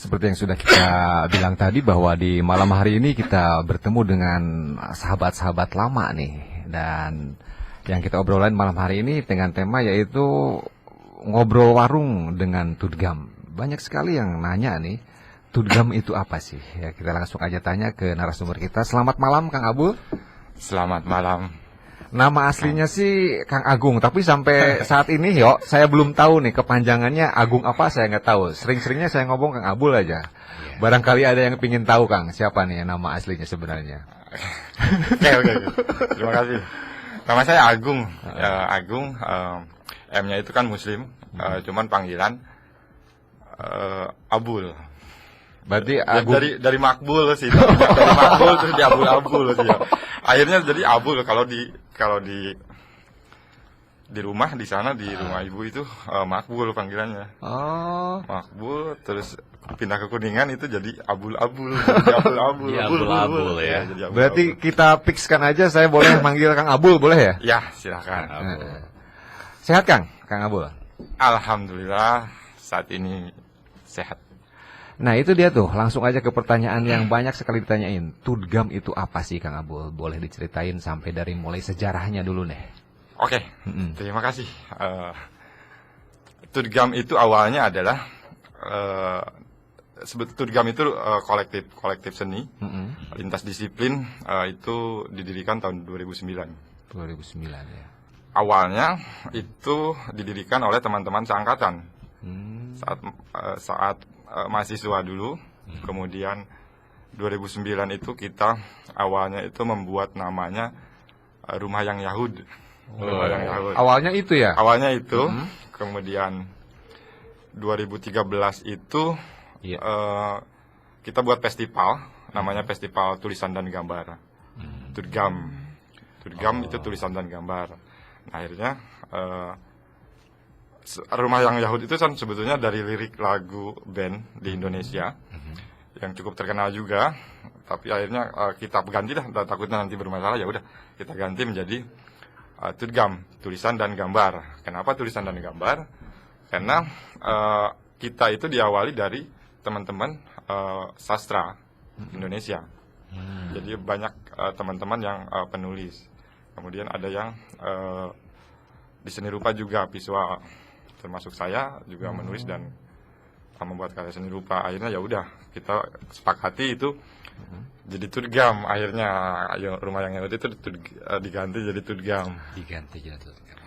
Seperti yang sudah kita bilang tadi bahwa di malam hari ini kita bertemu dengan sahabat-sahabat lama nih. Dan yang kita obrolin malam hari ini dengan tema yaitu ngobrol warung dengan Tudgam. Banyak sekali yang nanya nih, Tudgam itu apa sih? Ya, kita langsung aja tanya ke narasumber kita. Selamat malam Kang Abul. Selamat malam. Nama aslinya sih Kang Agung, tapi sampai saat ini saya belum tahu nih kepanjangannya Agung apa, saya nggak tahu. Sering-seringnya saya ngomong Kang Abul aja. Barangkali ada yang pingin tahu Kang, siapa nih nama aslinya sebenarnya? Oke. Terima kasih. Nama saya Agung. Agung, M-nya itu kan Muslim, cuman panggilan Abul. Berarti Ya, Agung dari makbul sih, dari makbul terus di abul sih. Ya. Akhirnya jadi abul kalau di rumah di sana di rumah ibu itu makbul panggilannya. Oh, Makbul terus pindah ke Kuningan itu jadi abul-abul, jadi abul-abul. Iya, abul-abul ya. Jadi abul-abul. berarti kita fixkan aja, saya boleh manggil Kang Abul, boleh ya? Ya, silakan. Sehat Kang Abul? Alhamdulillah saat ini sehat. Nah itu dia tuh, langsung aja ke pertanyaan yang banyak sekali ditanyain. Tudgam itu apa sih Kang Abul? Boleh diceritain sampai dari mulai sejarahnya dulu nih. Oke, terima kasih. Tudgam itu awalnya adalah Tudgam itu kolektif seni, lintas disiplin, itu didirikan tahun 2009. 2009 ya. Awalnya itu didirikan oleh teman-teman seangkatan saat mahasiswa dulu. Kemudian 2009 itu kita awalnya itu membuat namanya Rumah Yang Yahud. Rumah Yang Yahud. Awalnya itu ya? Awalnya itu, kemudian 2013 itu kita buat festival, namanya Festival Tulisan dan Gambar. Tudgam itu tulisan dan gambar. Nah, akhirnya Rumah Yang Yahud itu kan sebetulnya dari lirik lagu band di Indonesia yang cukup terkenal juga, tapi akhirnya kita ganti takutnya nanti bermasalah, ya udah kita ganti menjadi Tudgam, tulisan dan gambar. Kenapa tulisan dan gambar? Karena kita itu diawali dari teman-teman sastra Indonesia. Jadi banyak teman-teman yang penulis. Kemudian ada yang di seni rupa juga, visual. Termasuk saya juga menulis dan membuat karya seni rupa. Akhirnya ya udah kita sepakati itu jadi Tudgam. Akhirnya Rumah Yang Yahud itu diganti jadi Tudgam.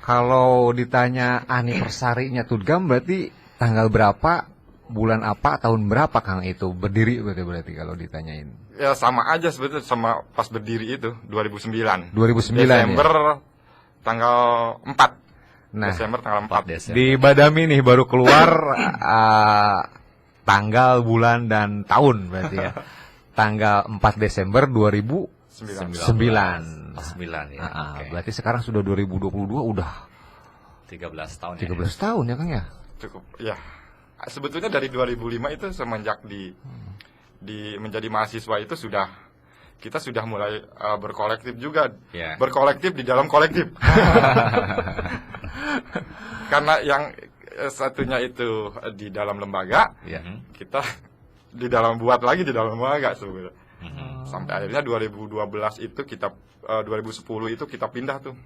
Kalau ditanya anniversary-nya Tudgam berarti tanggal berapa, bulan apa, tahun berapa Kang itu berdiri berarti kalau ditanyain? Ya sama aja sebetulnya sama pas berdiri itu 2009. 2009 Desember ya? Tanggal 4. Nah, Desember tanggal 4. Desember. di Badami nih baru keluar tanggal, bulan, dan tahun berarti ya. Tanggal 4 Desember 2009. 9 ya. Oke. Berarti sekarang sudah 2022, udah 13 tahun 13 ya. tahun ya Kang ya? Cukup ya. Sebetulnya dari 2005 itu semenjak di menjadi mahasiswa itu kita sudah mulai berkolektif juga. Ya. Berkolektif di dalam kolektif. Karena yang satunya itu di dalam lembaga, Ya. kita di dalam buat lagi di dalam lembaga sebetulnya. Sampai akhirnya 2012 itu 2010 itu kita pindah tuh.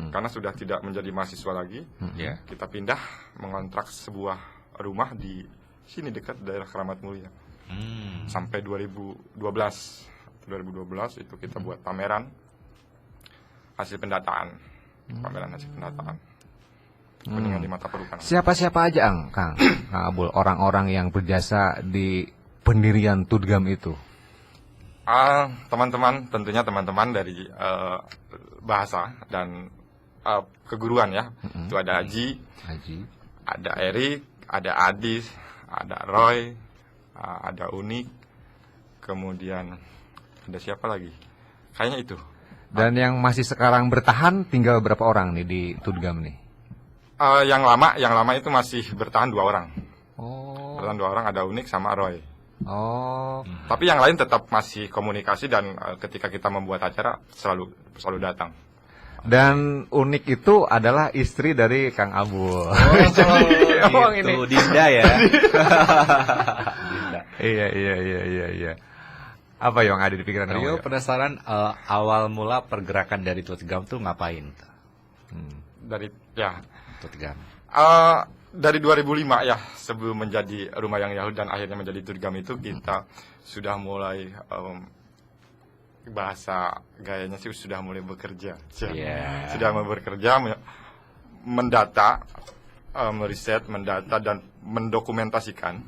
Karena sudah tidak menjadi mahasiswa lagi. Ya. Kita pindah mengontrak sebuah rumah di sini dekat daerah Keramat Mulia. Sampai 2012 itu kita buat pameran hasil pendataan. Pameran hasil pendataan. Kuningan di mata perlukan. Siapa-siapa aja Kang Abul, orang-orang yang berjasa di pendirian Tudgam itu? Teman-teman, tentunya teman-teman dari bahasa dan keguruan ya. Itu ada Haji, ada Erik, ada Adis, ada Roy, ada Unik, kemudian ada siapa lagi? Kayaknya itu. Dan yang masih sekarang bertahan tinggal berapa orang nih di Tudgam nih? Yang lama itu masih bertahan 2 orang. Oh. Bertahan 2 orang, ada Unik sama Roy. Oh. Tapi yang lain tetap masih komunikasi dan ketika kita membuat acara selalu datang. Dan Unik itu adalah istri dari Kang Abul. Jadi, emang gitu. ini. Dinda ya. Dinda. Iya. Apa yang ada di pikiran kamu? Rio Yo? penasaran awal mula pergerakan dari Tutgam tuh ngapain? Dari ya Tutgam. dari 2005 ya, sebelum menjadi Rumah Yang Yahud dan akhirnya menjadi Tutgam itu kita sudah mulai bahasa gayanya sih sudah mulai bekerja. Iya. Sudah mulai bekerja, mendata, meriset, mendata dan mendokumentasikan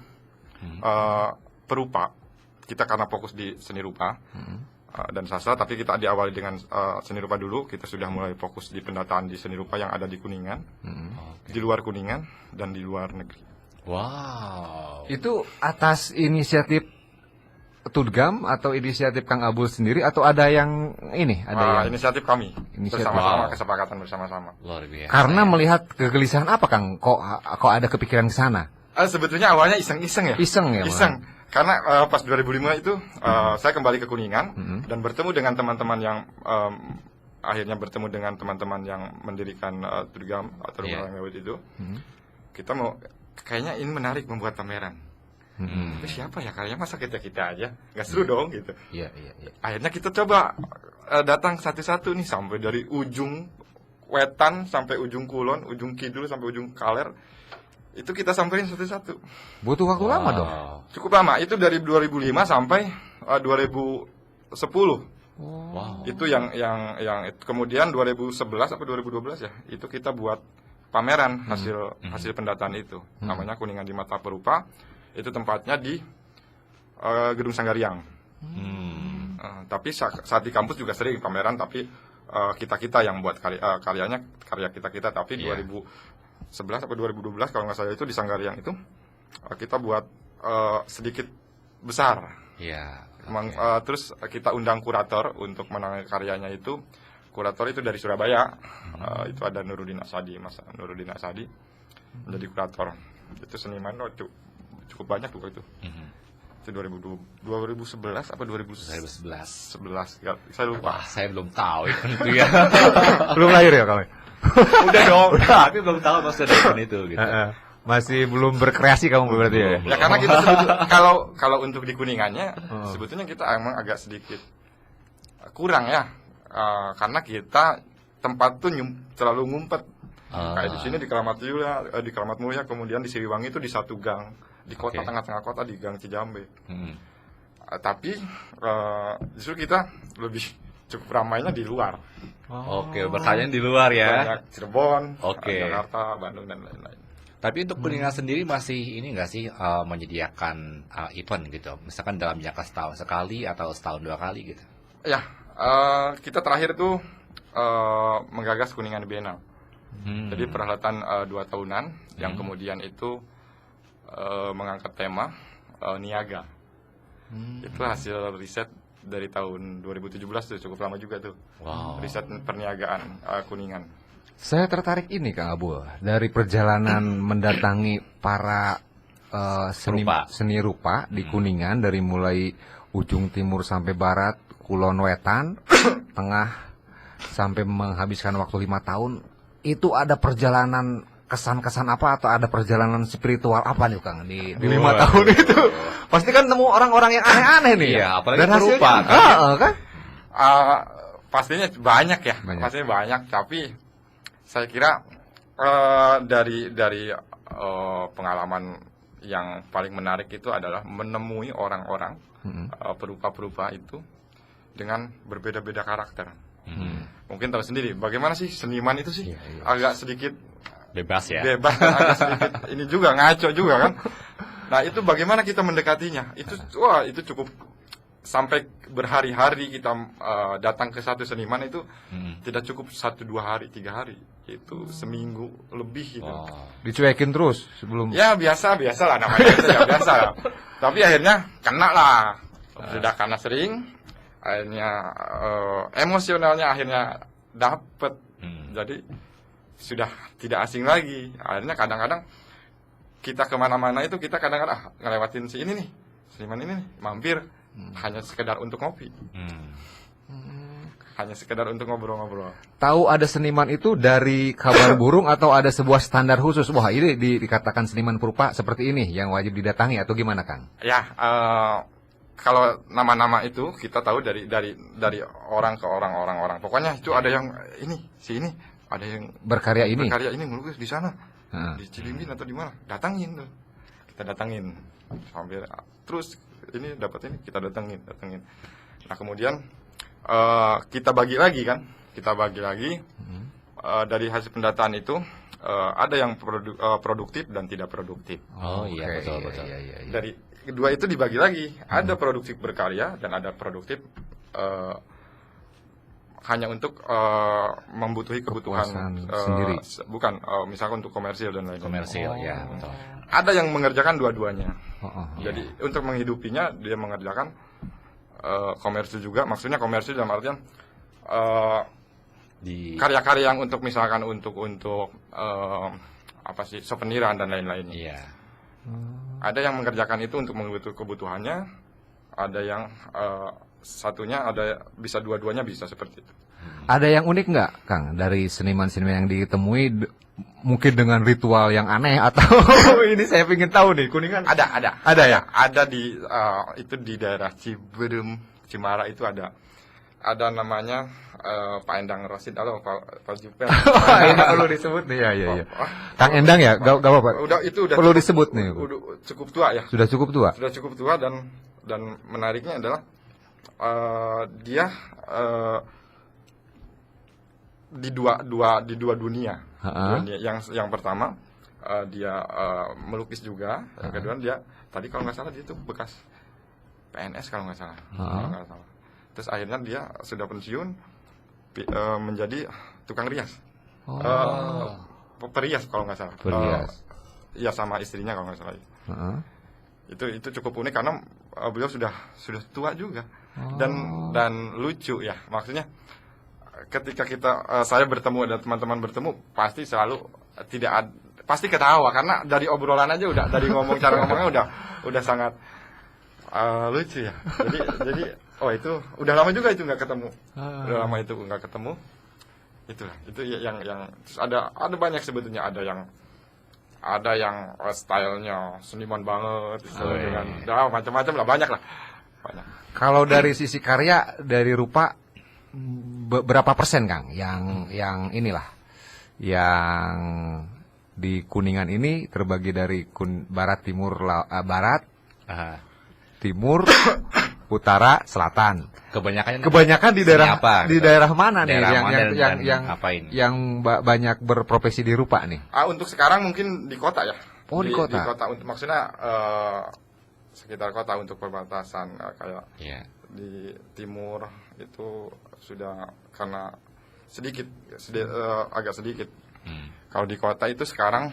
perupa. Kita karena fokus di seni rupa dan sastra, tapi kita diawali dengan seni rupa dulu. Kita sudah mulai fokus di pendataan di seni rupa yang ada di Kuningan, di luar Kuningan dan di luar negeri. Wow. Itu atas inisiatif Tutgam atau inisiatif Kang Abul sendiri atau ada yang ini? Ada yang Inisiatif kami Inisiatif. bersama-sama, Wow. kesepakatan bersama-sama. Luar biasa. karena melihat kegelisahan apa Kang? Kok ada kepikiran ke sana? Sebetulnya awalnya iseng-iseng ya. Iseng ya, Iseng. Karena pas 2005 itu saya kembali ke Kuningan dan bertemu dengan teman-teman yang akhirnya bertemu dengan teman-teman yang mendirikan Tutgam atau Rumah Yang Yahud itu. Kita mau kayaknya ini menarik membuat pameran. Tapi siapa ya kayaknya masa kita aja nggak seru dong gitu. Iya. Akhirnya kita coba datang satu-satu nih sampai dari ujung wetan sampai ujung kulon, ujung kidul sampai ujung kaler. Itu kita samperin satu-satu. Butuh waktu lama dong. Cukup lama. Itu dari 2005 sampai 2010. Wow. Itu yang kemudian 2011 atau 2012 ya. Itu kita buat pameran hasil pendataan itu. Namanya Kuningan di Mata Perupa. Itu tempatnya di Gedung Sanggariang. Tapi saat di kampus juga sering pameran, tapi kita yang buat karya kita. Tapi 2011 atau 2012 kalau nggak salah itu di Sanggariang itu kita buat sedikit besar. Iya. Terus kita undang kurator untuk menangani karyanya itu. Kurator itu dari Surabaya. Itu ada Nuruddin Asadi, Mas Nuruddin Asadi menjadi kurator. Itu seniman cukup banyak juga itu. Itu 2011 apa 2011? 2011. Saya lupa. Wah, saya belum tahu itu ya. Belum lahir ya kamu? Udah dong. Tapi belum tahu maksudnya event itu gitu. Masih belum berkreasi kamu berarti ya? Ya karena kita kalau untuk di Kuningannya sebetulnya kita emang agak sedikit kurang ya. Karena kita tempat tuh terlalu ngumpet. Kayak di sini di Keramat Mulia, kemudian di Siliwangi itu di satu gang, di kota tengah-tengah kota di Gang Cijambe. Tapi justru kita lebih cukup ramainya di luar. Oke, berkayanya di luar ya. Banyak Cirebon, Jakarta, Bandung dan lain-lain. Tapi untuk Kuningan sendiri masih ini nggak sih menyediakan event gitu, misalkan dalam jangka setahun sekali atau setahun 2 kali gitu? Ya, kita terakhir tuh menggagas Kuningan Bienal. Jadi perhelatan 2 tahunan yang kemudian itu mengangkat tema niaga. Itu hasil riset dari tahun 2017 tuh, cukup lama juga tuh. Wow. Riset perniagaan Kuningan. Saya tertarik ini Kang Abul dari perjalanan mendatangi para seni rupa di Kuningan dari mulai ujung timur sampai barat, kulon wetan, tengah sampai menghabiskan waktu 5 tahun. Itu ada perjalanan kesan-kesan apa atau ada perjalanan spiritual apa nih Kang di 5 tahun itu? Pasti kan temu orang-orang yang aneh-aneh nih. Iya, apalagi dan hasilnya perupa, kan? Pastinya banyak ya, Banyak. pastinya banyak. Tapi saya kira dari pengalaman yang paling menarik itu adalah menemui orang-orang perupa-perupa itu dengan berbeda-beda karakter. Mungkin tahu sendiri bagaimana sih seniman itu sih agak sedikit Bebas ya. bebas, agak sedikit ini juga ngaco juga kan. Nah itu bagaimana kita mendekatinya? Itu cukup sampai berhari-hari kita datang ke satu seniman itu tidak cukup 1-2 hari, 3 hari, itu seminggu lebih gitu. Dicuekin terus sebelum. Ya biasa lah namanya itu ya biasa lah. Tapi akhirnya kena lah. Sudah karena sering, akhirnya emosionalnya akhirnya dapet. Jadi sudah tidak asing lagi. Akhirnya kadang-kadang kita kemana-mana itu kita kadang-kadang ngelewatin si ini nih, seniman ini nih, mampir hanya sekedar untuk ngopi. hanya sekedar untuk ngobrol-ngobrol. Tahu ada seniman itu dari kabar burung atau ada sebuah standar khusus? Wah, ini dikatakan seniman purba seperti ini yang wajib didatangi atau gimana, Kang? Ya, kalau nama-nama itu kita tahu dari orang ke orang. Pokoknya itu ada yang ini, ada yang Berkarya ini. berkarya ini melukis di sana, Heeh. di Cilimbing atau di mana. Datangin tuh. Kita datangin. Sampai terus ini dapat ini kita datangin. Nah, kemudian kita bagi lagi kan. Dari hasil pendataan itu ada yang produktif dan tidak produktif. Oh iya, Oke, betul. iya. Dari kedua itu dibagi lagi, ada produktif berkarya dan ada produktif hanya untuk membutuhi kebutuhan Kepuasan sendiri. bukan misalkan untuk komersil dan lain-lain. Komersil, ya betul. Ada yang mengerjakan dua-duanya. Oh. Jadi untuk menghidupinya dia mengerjakan komersil juga. Maksudnya komersil dalam artian Di karya-karya yang untuk misalkan untuk souveniran dan lain-lain. iya. Ada yang mengerjakan itu untuk mengikuti kebutuhannya, ada yang satunya ada bisa dua-duanya bisa seperti itu. Ada yang unik nggak, Kang, dari seniman-seniman yang ditemui mungkin dengan ritual yang aneh atau ini saya ingin tahu nih, Kuningan. Ada ya. Ada di itu di daerah Ciberem, Cimara itu ada namanya Pak Endang Rosid atau Pak Jupen. Ini perlu disebut nih, ya. Kang Endang ya, gak apa-apa. Udah Perlu disebut nih. Udah cukup tua ya. Sudah cukup tua. Sudah cukup tua dan menariknya adalah dia di dua dunia. Yang pertama dia melukis juga. Yang kedua dia tadi kalau nggak salah dia itu bekas PNS kalau nggak salah. Terus akhirnya dia sudah pensiun menjadi tukang rias. Perias kalau nggak salah. Perias. Iya sama istrinya kalau nggak salah. Itu cukup unik karena beliau sudah tua juga dan lucu ya. Maksudnya ketika saya bertemu dan teman-teman bertemu pasti selalu pasti ketawa karena dari obrolan aja udah dari cara ngomongnya udah sangat lucu ya. Jadi itu udah lama juga itu nggak ketemu. Udah lama itu nggak ketemu. Itulah itu yang terus ada banyak sebetulnya ada yang stylenya seniman banget dengan macam-macam lah banyak. Kalau dari sisi karya dari rupa berapa persen, Kang, yang inilah yang di Kuningan ini terbagi dari barat, timur, barat, timur, utara, selatan. Kebanyakan di daerah apa, di daerah mana nih daerah mana yang banyak berprofesi di rupa nih? Untuk sekarang mungkin di kota ya. Di kota. Di kota untuk maksudnya sekitar kota untuk perbatasan kayak di timur itu sudah karena agak sedikit. Kalau di kota itu sekarang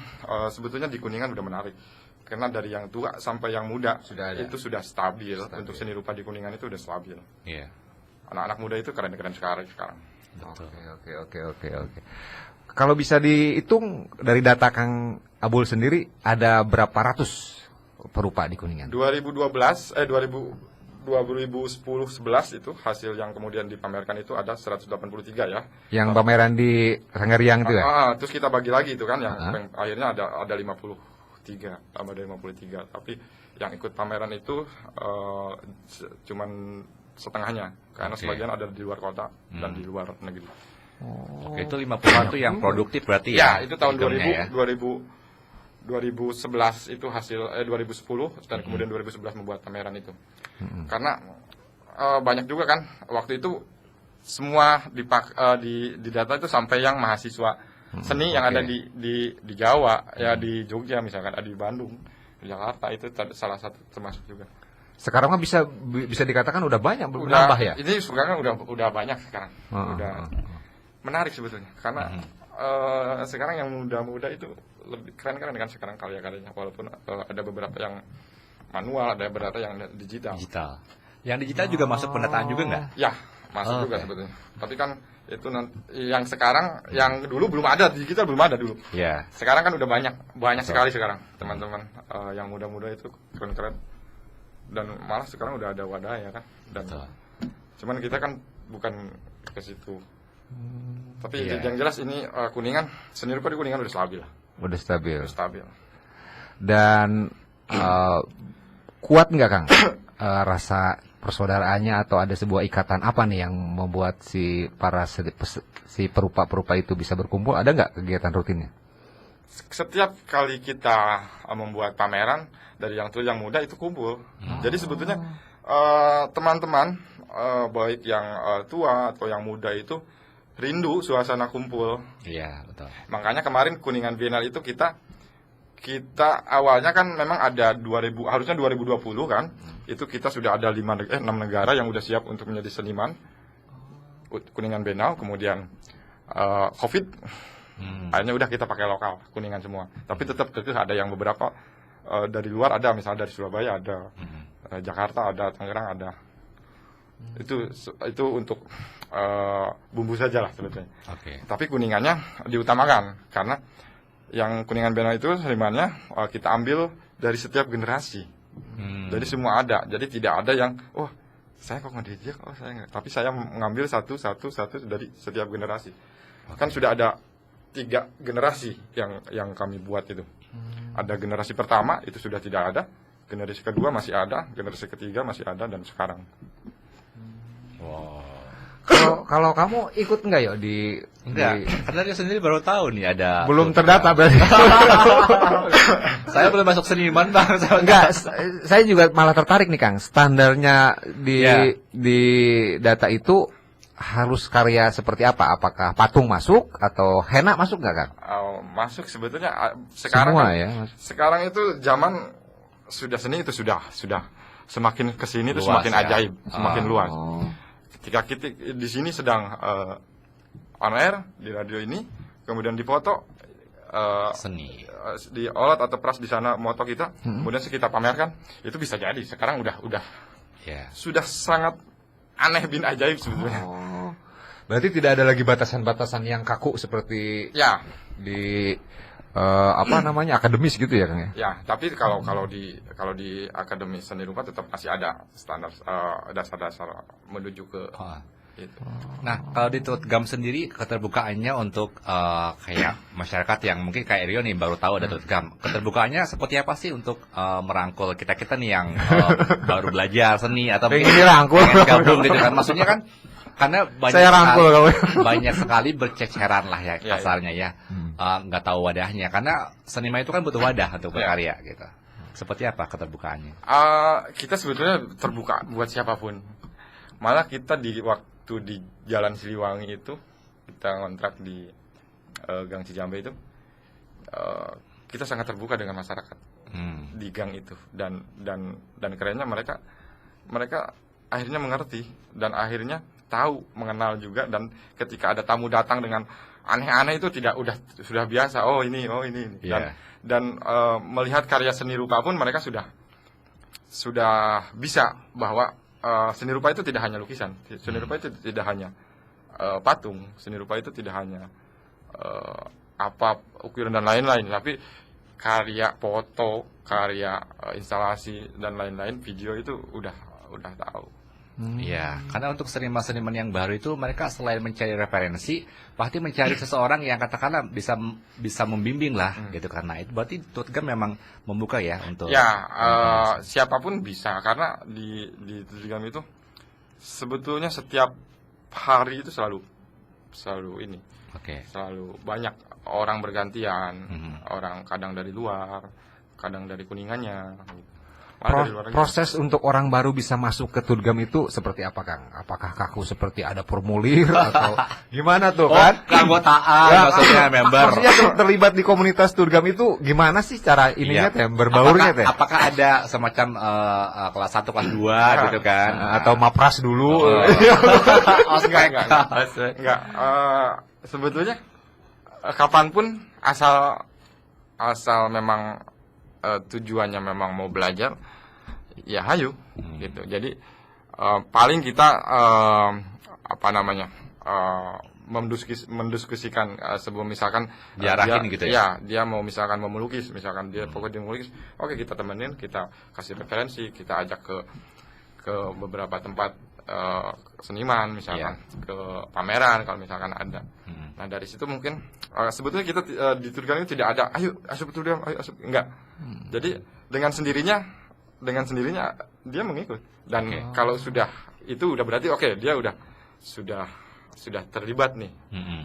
sebetulnya di Kuningan udah menarik. Karena dari yang tua sampai yang muda itu sudah stabil. Untuk seni rupa di Kuningan itu udah stabil. Iya. Anak-anak muda itu keren-keren sekarang. Oke. Kalau bisa dihitung dari data Kang Abul sendiri ada berapa ratus perupa di Kuningan? 2010-11 itu hasil yang kemudian dipamerkan itu ada 183 ya. Yang pameran di Sanggeriang itu ya? Terus kita bagi lagi itu kan yang akhirnya ada 53, tambah dari 53. Tapi yang ikut pameran itu cuman setengahnya karena sebagian ada di luar kota dan di luar negeri. Oke, itu 51 yang produktif berarti ya? Ya, itu tahun 2000, ya? 2011 itu hasil 2010 dan kemudian 2011 membuat pameran itu. Karena banyak juga kan waktu itu semua di data itu sampai yang mahasiswa seni yang ada di Jawa ya, di Jogja misalkan, ada di Bandung, di Jakarta, itu salah satu termasuk juga. Sekarang mah bisa dikatakan udah banyak bertambah ya? Ini sekarang udah banyak sekarang. Udah menarik sebetulnya karena sekarang yang muda-muda itu lebih keren-keren kan sekarang karya-karyanya, walaupun ada beberapa yang manual, ada beberapa yang digital. Yang digital juga masuk pendataan juga nggak? Ya, masuk juga sebetulnya. Tapi kan itu yang sekarang, yang dulu belum ada, digital belum ada dulu. Ya. Sekarang kan udah banyak sekali sekarang teman-teman yang muda-muda itu keren-keren. Dan malah sekarang udah ada wadah ya kan. Dan cuman kita kan bukan ke situ. Tapi yang jelas ini Kuningan, seni rupa di Kuningan udah stabil lah. Udah stabil. Udah stabil. Dan kuat nggak Kang rasa persaudaraannya, atau ada sebuah ikatan apa nih yang membuat si perupa-perupa itu bisa berkumpul? Ada nggak kegiatan rutinnya? Setiap kali kita membuat pameran, dari yang tua yang muda itu kumpul. Jadi sebetulnya teman-teman baik yang tua atau yang muda itu rindu suasana kumpul. Iya, betul. Makanya kemarin Kuningan Biennale itu kita awalnya kan memang ada 2000, harusnya 2020 kan. Itu kita sudah ada 6 negara yang udah siap untuk menjadi seniman Kuningan Biennale. Kemudian COVID, akhirnya udah kita pakai lokal Kuningan semua. Tapi tetap ada yang beberapa dari luar ada, misalnya dari Surabaya ada, Jakarta ada, Tangerang ada. Itu untuk bumbu saja lah sebetulnya. Oke. Tapi Kuningannya diutamakan karena yang Kuningan Biennale itu senimannya kita ambil dari setiap generasi. Jadi semua ada. Jadi tidak ada yang saya kok nggak diajak, saya nggak. Tapi saya mengambil satu dari setiap generasi. Kan sudah ada 3 generasi yang kami buat itu. Ada generasi pertama itu sudah tidak ada, generasi kedua masih ada, generasi ketiga masih ada, dan sekarang. Wow. Kalau kamu ikut nggak ya Enggak, karena dia sendiri baru tahu nih ada. belum terdata berarti. Saya belum masuk seniman, Bang. Enggak, saya juga malah tertarik nih Kang. Standarnya di data itu harus karya seperti apa? Apakah patung masuk atau henna masuk nggak Kang? Masuk sebetulnya sekarang Semua kan, ya. sekarang itu zaman sudah seni itu sudah semakin kesini itu Luas, semakin ya? ajaib, semakin luas. Oh. Ketika kita di sini sedang on air di radio ini, kemudian dipoto Seni. diolah atau pras di sana moto kita, kemudian kita pamerkan, itu bisa jadi sekarang udah Ya. sudah sangat aneh bin ajaib sebetulnya. Oh. Berarti tidak ada lagi batasan-batasan yang kaku seperti Ya, di akademis gitu ya Kang ya? ya. Tapi kalau di akademi seni rupa tetap masih ada standar dasar-dasar menuju ke itu. Nah, kalau di Tutgam sendiri keterbukaannya untuk kayak masyarakat yang mungkin kayak Rio nih baru tahu ada Tutgam, keterbukaannya seperti apa sih untuk merangkul kita nih yang baru belajar seni atau Pengen dirangkul. pengen gabung gitu kan? Maksudnya kan karena banyak Saya rangkul kamu. banyak sekali berceceran lah ya Ya, kasarnya ya, nggak tahu wadahnya karena seniman itu kan butuh wadah untuk berkarya gitu. Seperti apa keterbukaannya? Kita sebetulnya terbuka buat siapapun. Malah kita waktu di Jalan Siliwangi itu, kita ngontrak di Gang Cijambe itu, kita sangat terbuka dengan masyarakat di gang itu, dan kerennya mereka akhirnya mengerti dan akhirnya tahu, mengenal juga, dan ketika ada tamu datang dengan aneh-aneh itu sudah biasa. Oh ini. Yeah. Dan melihat karya seni rupa pun mereka sudah bisa bahwa seni rupa itu tidak hanya lukisan, seni rupa itu tidak hanya patung, seni rupa itu tidak hanya ukiran dan lain-lain, tapi karya foto, karya instalasi dan lain-lain, video itu udah tahu. Iya, karena untuk seniman-seniman yang baru itu mereka selain mencari referensi, pasti mencari seseorang yang katakanlah bisa membimbing lah gitu. Karena itu berarti Tutgam memang membuka ya untuk siapapun bisa, karena di Tutgam itu sebetulnya setiap hari itu selalu ini. Oke. Selalu banyak orang bergantian, orang kadang dari luar, kadang dari Kuningannya. Proses untuk orang baru bisa masuk ke Tutgam itu seperti apa Kang? Apakah kaku seperti ada formulir atau gimana tuh kan? Keanggotaan maksudnya member. Maksudnya terlibat di komunitas Tutgam itu gimana sih cara ininya teh, berbaurnya teh? Apakah ada semacam kelas 1, kelas 2 gitu kan? Atau mapras dulu? Enggak. Sebetulnya kapanpun asal memang tujuannya memang mau belajar, ya hayu gitu. Jadi paling kita mendiskusikan sebelum misalkan diarahin gitu ya. Ya, dia mau misalkan mau melukis, misalkan dia pokoknya melukis, oke kita temenin, kita kasih referensi, kita ajak ke beberapa tempat seniman misalkan, ke pameran kalau misalkan ada. Nah dari situ mungkin sebetulnya kita di Tour Gam itu tidak ada ayo asup Tour Gam, ayo asup, enggak. Jadi dengan sendirinya dia mengikut. Dan kalau sudah itu udah berarti dia sudah terlibat nih.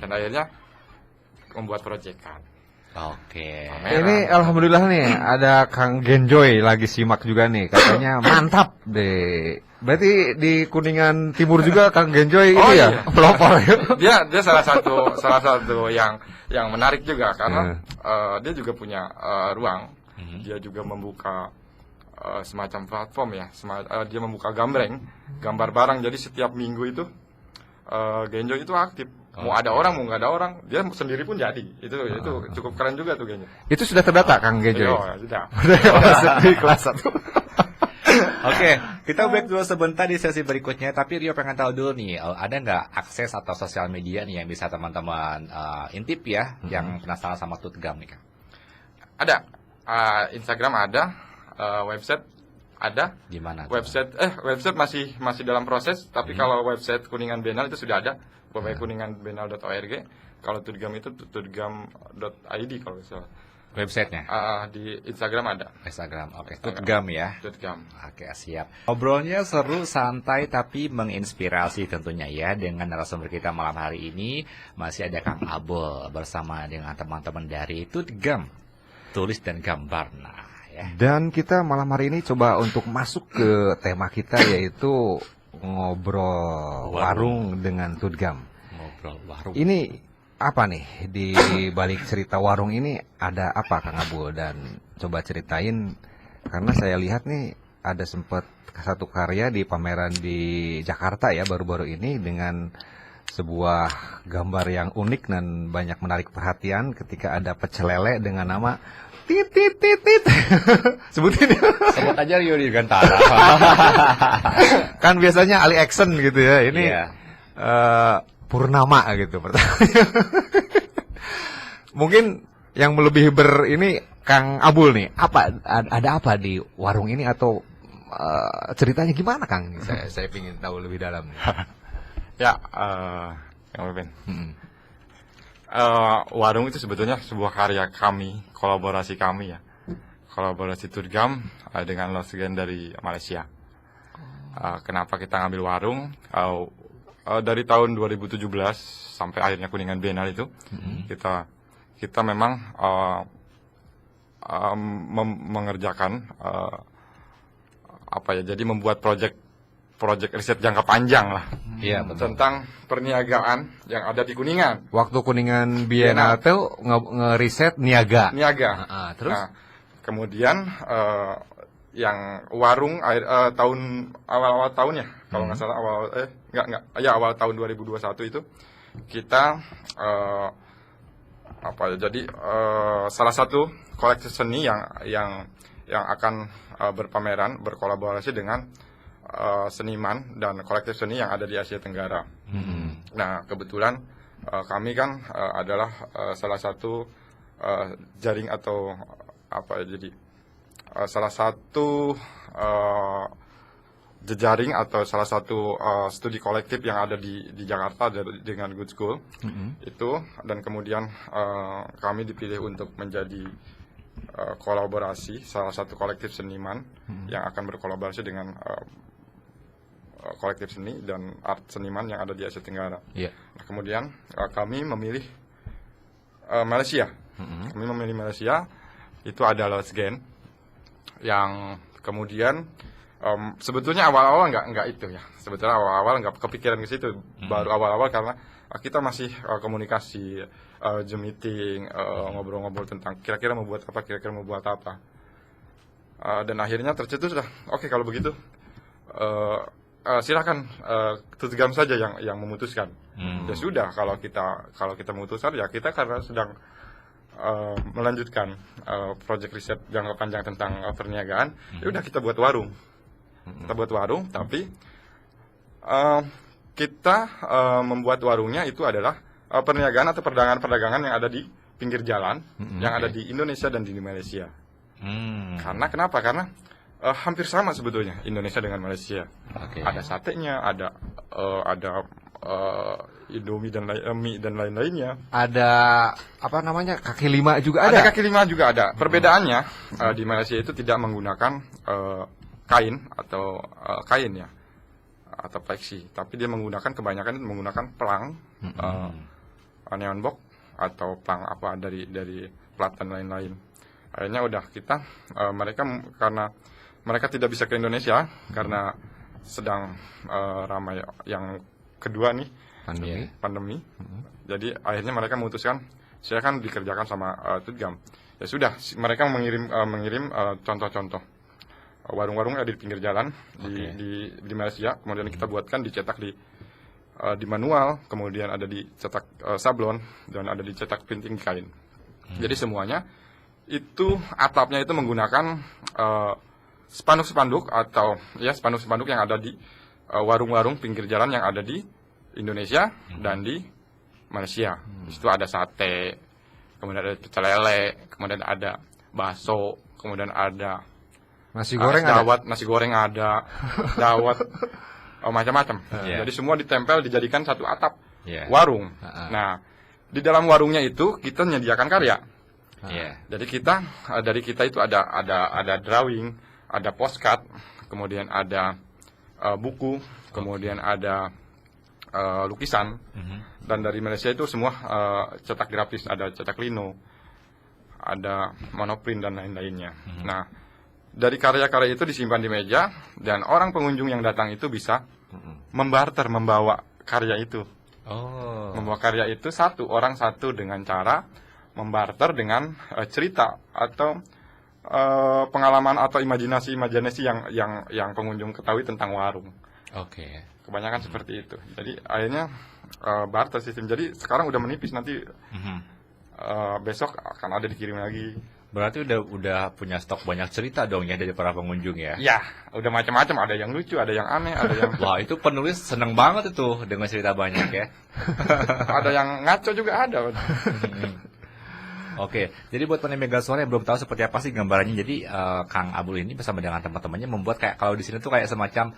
Dan akhirnya membuat proyekan. Oke. Ini alhamdulillah nih ada Kang Genjoy lagi simak juga nih, katanya mantap deh. Berarti di Kuningan Timur juga Kang Genjoy ini ya pelopor ya. Dia salah satu yang menarik juga karena dia juga punya ruang. Dia juga membuka semacam platform ya. Dia membuka gambar barang. Jadi setiap minggu itu Genjoy itu aktif. Mau ada orang, mau nggak ada orang, dia sendiri pun jadi. Itu cukup keren juga tuh Genjoy. Itu sudah terdata Kang Genjoy. Oh, sudah. Di kelas 1. Oke, kita break dulu sebentar di sesi berikutnya. Tapi Rio pengen tahu dulu nih, ada nggak akses atau sosial media nih yang bisa teman-teman intip ya, yang penasaran sama Tour Gam nih Kang? Ada. Instagram ada, website ada. Di mana? Website masih dalam proses, tapi kalau website Kuningan Biennale itu sudah ada, kuninganbiennale.org. Kalau Tour Gam itu tourgam.id kalau misalnya. Websitenya? Di Instagram ada. Instagram, oke. Tour Gam ya. Tour Gam. Oke, siap. Ngobrolnya seru, santai, tapi menginspirasi tentunya ya. Dengan narasumber kita malam hari ini masih ada Kang Abul bersama dengan teman-teman dari Tour Gam, tulis dan gambar. Nah, ya. Dan kita malam hari ini coba untuk masuk ke tema kita yaitu ngobrol warung dengan Tour Gam. Ngobrol warung. Ini apa nih di balik cerita warung ini ada apa Kang Abul, dan coba ceritain karena saya lihat nih ada sempat satu karya di pameran di Jakarta ya baru-baru ini dengan sebuah gambar yang unik dan banyak menarik perhatian ketika ada pecel lele dengan nama titit. Sebutin ya. Sebut aja Rio Dirgantara. Kan biasanya Ali Action gitu ya. Ini Purnama gitu pertamanya. Mungkin yang lebih ini Kang Abul nih, ada apa di warung ini atau ceritanya gimana Kang? Saya ingin tahu lebih dalam. Ya, Kang Beben. Warung itu sebetulnya sebuah karya kami, kolaborasi kami ya. Kolaborasi Tour Gam dengan Losgen dari Malaysia. Kenapa kita ngambil warung? Dari tahun 2017 sampai akhirnya Kuningan Biennale itu kita memang mengerjakan jadi membuat proyek riset jangka panjang lah. Iya, betul. Tentang perniagaan yang ada di Kuningan. Waktu Kuningan Biennale tuh ngeriset niaga. Terus kemudian yang warung tahun awal tahun ya, kalau nggak salah awal tahun 2021 itu kita salah satu koleksi seni yang akan berkolaborasi dengan seniman dan kolektif seni yang ada di Asia Tenggara. Nah kebetulan kami kan adalah salah satu jaring atau salah satu jejaring atau salah satu studi kolektif yang ada di Jakarta dengan Good School itu, dan kemudian kami dipilih untuk menjadi kolaborasi salah satu kolektif seniman yang akan berkolaborasi dengan kolektif seni dan art seniman yang ada di Asia Tenggara. Nah, kemudian kami memilih Malaysia. Kami memilih Malaysia, itu adalah Losgen yang kemudian sebetulnya awal-awal nggak itu ya. Sebetulnya awal-awal nggak kepikiran ke situ. Baru awal-awal karena kita masih komunikasi, Zoom meeting, ngobrol-ngobrol tentang kira-kira mau buat apa. Dan akhirnya tercetus lah. Oke, kalau begitu silakan Tour Gam saja yang memutuskan. Ya sudah, kalau kita memutuskan ya kita karena sedang melanjutkan proyek riset jangka panjang tentang perniagaan, ya udah kita buat warung. Tapi kita membuat warungnya itu adalah perniagaan atau perdagangan yang ada di pinggir jalan, yang ada di Indonesia dan di Malaysia. Karena kenapa? Karena Hampir sama sebetulnya Indonesia dengan Malaysia. Oke. Ada satenya, ada Indomie dan mie dan lain-lainnya. Ada apa namanya kaki lima juga Ada ada. kaki lima juga ada. Perbedaannya di Malaysia itu tidak menggunakan kain atau kain ya atau pleksi, tapi dia kebanyakan menggunakan pelang, neon box atau pelang apa dari plat dan lain-lain. Akhirnya udah kita karena mereka tidak bisa ke Indonesia karena sedang ramai yang kedua nih pandemi. Jadi akhirnya mereka memutuskan saya kan dikerjakan sama Tutgam. Ya sudah, mereka mengirim contoh-contoh warung-warung ada di pinggir jalan di Malaysia, kemudian kita buatkan dicetak di manual, kemudian ada dicetak sablon dan ada dicetak printing kain. Jadi semuanya itu atapnya itu menggunakan spanduk-spanduk atau ya spanduk-spanduk yang ada di warung-warung pinggir jalan yang ada di Indonesia dan di Malaysia. Di situ ada sate, kemudian ada pecel lele, kemudian ada bakso, kemudian ada Nasi goreng ada. dawat, nasi goreng ada, dawat, macam-macam. Jadi semua ditempel dijadikan satu atap warung. Nah, di dalam warungnya itu kita menyediakan karya. Jadi dari kita itu ada drawing, ada postcard, kemudian ada buku, kemudian ada lukisan. Dan dari Malaysia itu semua cetak grafis, ada cetak lino, ada monoprint dan lain-lainnya. Nah, dari karya-karya itu disimpan di meja dan orang pengunjung yang datang itu bisa membarter, membawa karya itu. Membawa karya itu orang satu dengan cara membarter dengan cerita atau pengalaman atau imajinasi yang pengunjung ketahui tentang warung. Kebanyakan seperti itu. Jadi akhirnya barter sistem. Jadi sekarang udah menipis, nanti besok akan ada dikirim lagi. Berarti udah punya stok banyak cerita dong ya dari para pengunjung ya? Ya, udah macam-macam. Ada yang lucu, ada yang aneh, ada yang Wah, itu penulis seneng banget itu dengan cerita banyak ya. ada yang ngaco juga ada. Oke, jadi buat pendengar Megasuara yang belum tahu seperti apa sih gambarannya, jadi Kang Abul ini bersama dengan teman-temannya membuat kayak kalau di sini tuh kayak semacam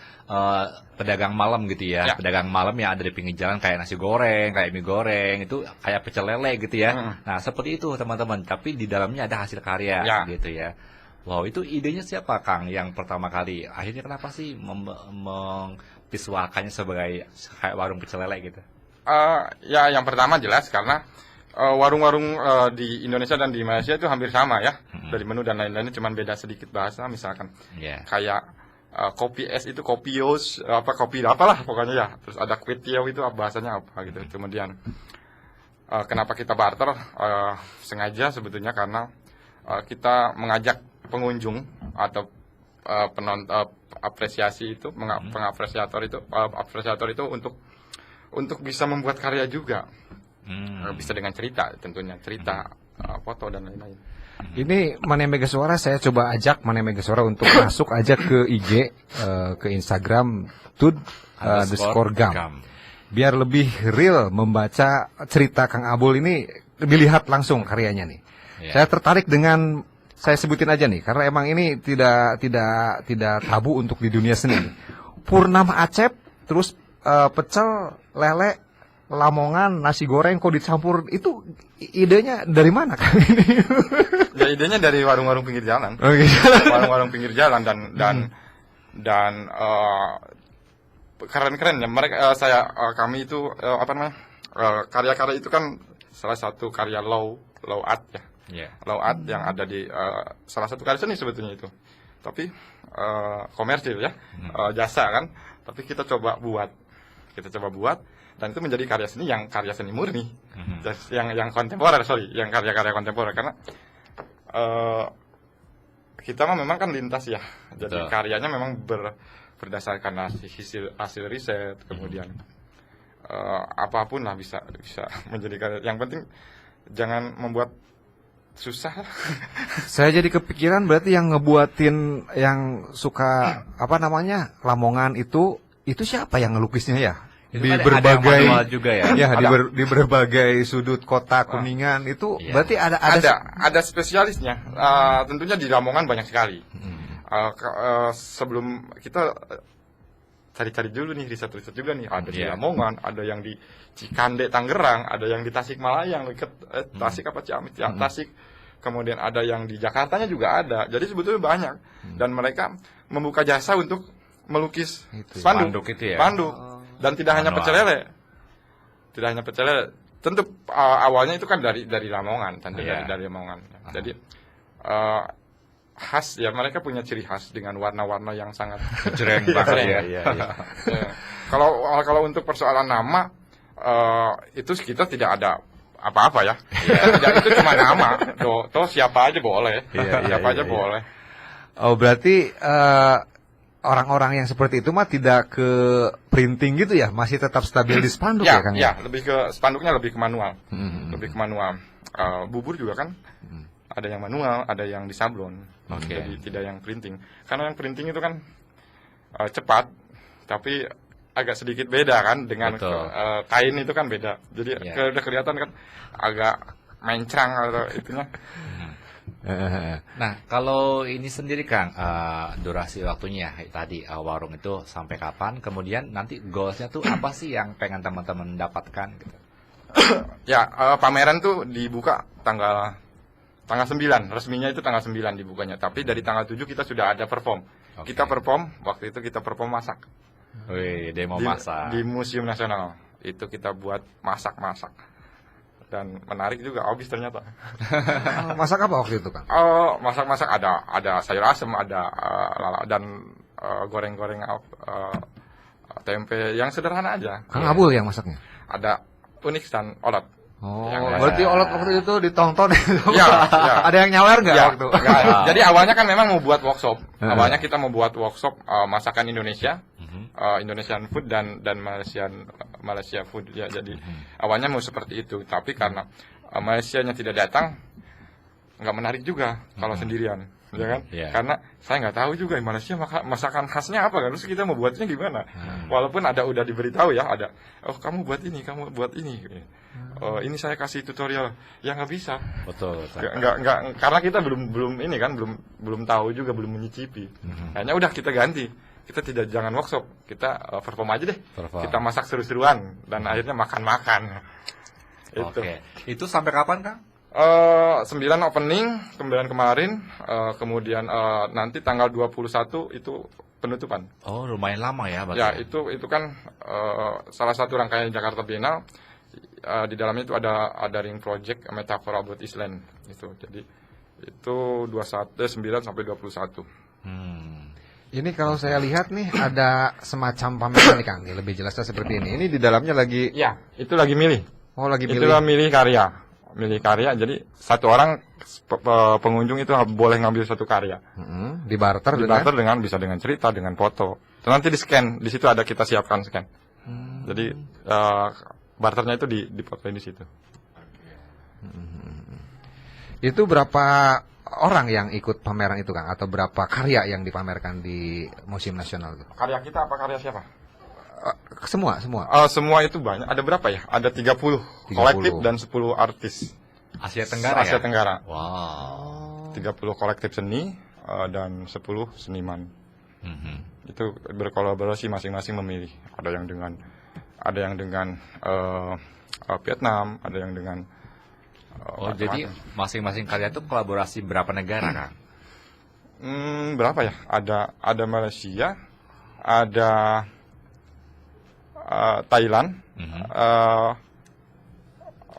pedagang malam gitu ya, pedagang malam yang ada di pinggir jalan kayak nasi goreng, kayak mie goreng, itu kayak pecel lele gitu ya. Nah seperti itu teman-teman, tapi di dalamnya ada hasil karya gitu ya. Wow, itu idenya siapa Kang yang pertama kali? Akhirnya kenapa sih memvisualkannya sebagai kayak warung pecel lele gitu? Ya, yang pertama jelas karena warung-warung di Indonesia dan di Malaysia itu hampir sama ya, dari menu dan lain-lainnya, cuman beda sedikit bahasa, misalkan kayak kopi es itu kopios, kopi apalah pokoknya ya, terus ada kuitiau itu bahasanya apa gitu. Kemudian kenapa kita barter? Sengaja sebetulnya karena kita mengajak pengunjung atau pengapresiator itu untuk bisa membuat karya juga. Bisa dengan cerita, tentunya cerita, foto dan lain-lain. Ini Mane Megasuara, saya coba ajak Mane Megasuara untuk masuk aja ke IG, ke Instagram tud_gam. Biar lebih real membaca cerita Kang Abul ini, dilihat langsung karyanya nih. Saya tertarik dengan, saya sebutin aja nih, karena emang ini tidak tabu untuk di dunia seni. Purnama Acep, terus pecel lele, Lamongan, nasi goreng kok dicampur, itu idenya dari mana kan ini? Ya idenya dari warung-warung pinggir jalan. Warung-warung pinggir jalan dan keren-keren ya mereka. Kami itu karya-karya itu kan salah satu karya low art ya. Low art yang ada di salah satu karya seni sebetulnya itu. Tapi komersil ya, jasa kan. Tapi kita coba buat dan itu menjadi karya seni murni, yang kontemporer, yang karya-karya kontemporer, karena kita memang kan lintas ya, jadi karyanya memang berdasarkan hasil riset, kemudian apapun lah bisa menjadi karya. Yang penting jangan membuat susah. Saya jadi kepikiran berarti yang ngebuatin yang suka Lamongan itu siapa yang ngelukisnya ya? Itu Di kan berbagai ada juga ya. di berbagai sudut kota Kuningan itu berarti ada spesialisnya. Tentunya di Lamongan banyak sekali. Sebelum kita cari-cari dulu nih, riset-riset juga nih, ada di Iya. Lamongan, ada yang di Cikande Tangerang, ada yang di Tasikmalaya, Tasik apa Ciamis, ya, Tasik. Kemudian ada yang di Jakartanya juga ada. Jadi sebetulnya banyak. Dan mereka membuka jasa untuk melukis Itu. spanduk. Spanduk itu ya? Spanduk. Dan tidak hanya Manual. pecel lele. Tidak hanya pecel lele. Tentu awalnya itu kan dari Lamongan, tentu Iya. dari Lamongan. Jadi khas ya, mereka punya ciri khas dengan warna-warna yang sangat Kejreng banget ya. Iya. Ya. Kalau untuk persoalan nama itu kita tidak ada apa-apa ya. Tidak, itu cuma nama. Toh siapa aja boleh. Iya, Siapa aja iya. boleh. Oh, berarti orang-orang yang seperti itu mah tidak ke printing gitu ya, masih tetap stabil di spanduk ya, Kang? Ya, lebih ke spanduknya, lebih ke manual. Hmm. Lebih ke manual. Bubur juga kan ada yang manual, ada yang disablon. Oke. Jadi tidak yang printing. Karena yang printing itu kan cepat, tapi agak sedikit beda kan dengan Betul. kain itu kan beda. Jadi Iya. udah kelihatan kan agak mencrang atau itunya. Nah, kalau ini sendiri Kang, durasi waktunya tadi warung itu sampai kapan? Kemudian nanti goalsnya tuh apa sih yang pengen teman-teman dapatkan? Gitu? Ya, pameran tuh dibuka tanggal 9, resminya itu tanggal 9 dibukanya. Tapi dari tanggal 7 kita sudah ada perform. Oke. Kita perform, waktu itu kita perform masak. Wih, demo di, masak. di Museum Nasional. Itu kita buat masak-masak. Dan menarik juga, habis ternyata. Masak apa waktu itu, Kang? Masak-masak ada sayur asem, ada lala, dan goreng-goreng tempe yang sederhana aja. Kang Abul yang masaknya? Ada unik dan olat. Oh, Yang- berarti olat waktu itu ditonton. Ya, ya. Ada yang nyawer nggak Ya, waktu? enggak. Jadi awalnya kan memang mau buat workshop. Heeh. Awalnya kita mau buat workshop masakan Indonesia, Mhm. Indonesian food dan Malaysia food. Ya, jadi awalnya mau seperti itu. Tapi karena Malaysianya tidak datang, nggak menarik juga kalau sendirian, ya kan? Iya. Karena saya nggak tahu juga Malaysia masakan khasnya apa kan. Terus kita mau buatnya gimana? Walaupun udah diberitahu ya, ada. Oh, kamu buat ini, kamu buat ini. Ini saya kasih tutorial. Ya nggak bisa. Betul. Nggak, karena kita belum ini kan, belum tahu juga, belum menyicipi. Hanya udah kita ganti. Kita jangan workshop, kita perform aja deh. Perform. Kita masak seru-seruan dan akhirnya makan-makan. Itu. Oke. Itu sampai kapan, Kang? 9 opening, kemarin, kemudian nanti tanggal 21 itu penutupan. Oh, lumayan lama ya, berarti. Ya, itu kan salah satu rangkaian Jakarta Biennale. Di dalamnya itu ada ring project Metaphor About Island itu. Jadi itu 9 sampai 21. Ini kalau saya lihat nih ada semacam pameran nih, Kang. Nih, lebih jelasnya seperti ini. Ini di dalamnya lagi, Ya, itu lagi milih. oh lagi Itulah pilih. milih karya. Jadi satu orang pengunjung itu boleh ngambil satu karya. Di barter dengan. Dibarter dengan bisa dengan cerita, dengan foto. Terus nanti di scan, di situ ada kita siapkan scan. Jadi barternya itu difotoin di situ. Itu berapa orang yang ikut pameran itu, Kang? Atau berapa karya yang dipamerkan di Museum Nasional itu? Karya kita apa karya siapa? Semua. Semua itu banyak. Ada berapa ya? Ada 30 kolektif dan 10 artis. Asia Tenggara Asia ya? Tenggara. Wow. 30 kolektif seni dan 10 seniman. Itu berkolaborasi, masing-masing memilih. Ada yang dengan Vietnam, ada yang dengan Oh, jadi macam-macam. masing-masing karya itu kolaborasi berapa negara, Kang? Berapa ya? Ada Malaysia, ada Thailand,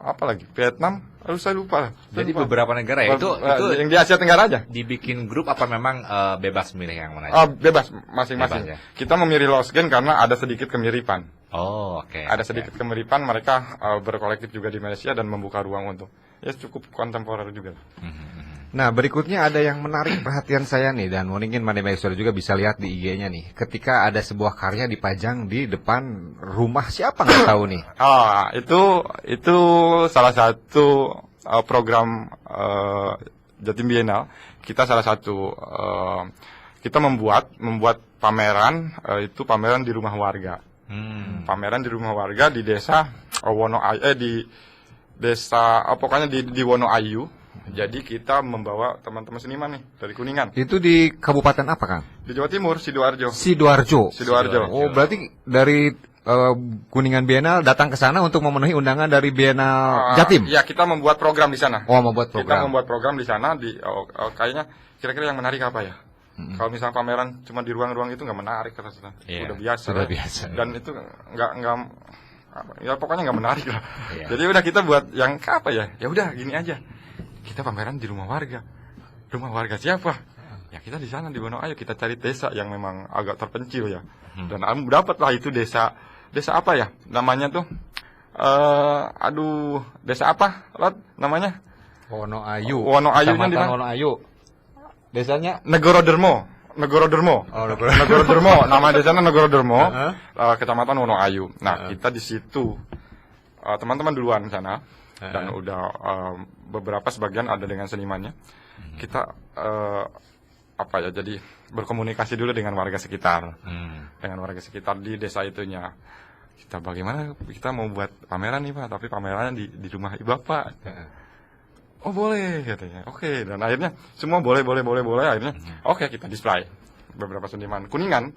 apa lagi? Vietnam, saya lupa. Jadi beberapa negara ya? Itu yang di Asia Tenggara aja. dibikin grup apa memang bebas milih yang mana? Bebas masing-masing. Bebas, ya? Kita memilih lost gen karena ada sedikit kemiripan. Oh, oke. Ada sedikit kemiripan, mereka berkolektif juga di Malaysia dan membuka ruang untuk ya cukup kontemporer juga. Nah, berikutnya ada yang menarik perhatian saya nih, dan mungkin Mane Maestro juga bisa lihat di IG-nya nih. Ketika ada sebuah karya dipajang di depan rumah siapa nggak tahu nih. Itu salah satu program Jatim Biennale. Kita salah satu kita membuat pameran, itu pameran di rumah warga. Pameran di rumah warga di desa di desa pokoknya di Wonoayu Jadi kita membawa teman-teman seniman nih dari Kuningan. Itu di kabupaten apa, Kang? Di Jawa Timur, Sidoarjo. Sidoarjo. Sidoarjo. Oh, berarti dari Kuningan Biennale datang ke sana untuk memenuhi undangan dari Biennale Jatim. Ya, kita membuat program di sana. Oh, membuat Kita program. membuat program di sana kayaknya kira-kira yang menarik apa ya? Kalau misalnya pameran cuma di ruang-ruang itu nggak menarik rasanya. Iya, Udah biasa. sudah lah. biasa. Dan itu nggak ya pokoknya nggak menarik lah. Iya. Jadi udah kita buat yang apa ya? Ya udah gini aja. Kita pameran di rumah warga. Rumah warga siapa? Ya kita di sana di Wonoayu, kita cari desa yang memang agak terpencil ya. Dan dapatlah itu desa apa ya? Namanya tuh desa apa? Lot namanya? Wonoayu. Wonoayu Kecamatan di mana? Wonoayu. Desanya Negorodermo. Oh, Negorodermo. Nama desanya Negorodermo. Kecamatan Wonoayu. Nah, kita di situ teman-teman duluan sana dan udah beberapa sebagian ada dengan senimannya. Kita jadi berkomunikasi dulu dengan warga sekitar. Dengan warga sekitar di desa itunya. Kita bagaimana kita mau buat pameran nih Pak, tapi pamerannya di rumah Bapak. Oh boleh katanya. Oke, dan akhirnya semua boleh. Akhirnya oke, kita display beberapa seniman Kuningan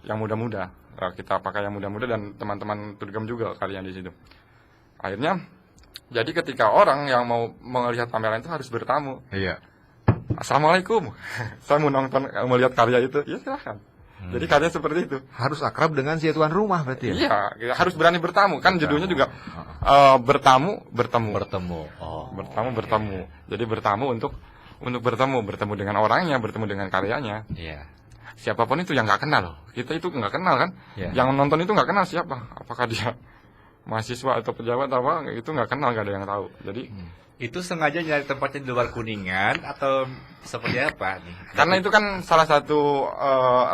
yang muda-muda. Kita pakai yang muda-muda dan teman-teman Tudgam juga kalian di situ. Akhirnya jadi ketika orang yang mau melihat pameran itu harus bertamu. Iya. Assalamualaikum. Saya mau nonton, mau lihat karya itu. Ya silahkan. Jadi karya seperti itu. Harus akrab dengan si tuan rumah berarti ya? Iya, harus berani bertamu. Kan judulnya juga bertemu. Oh. Bertemu. Jadi bertamu untuk bertemu dengan orangnya, bertemu dengan karyanya. Iya. Siapapun itu yang nggak kenal. Kita itu nggak kenal kan? Iya. Yang nonton itu nggak kenal siapa. Apakah dia mahasiswa atau pejabat atau apa? Itu nggak kenal, nggak ada yang tahu. Jadi Itu sengaja nyari tempatnya di luar Kuningan atau seperti apa nih? karena itu kan salah satu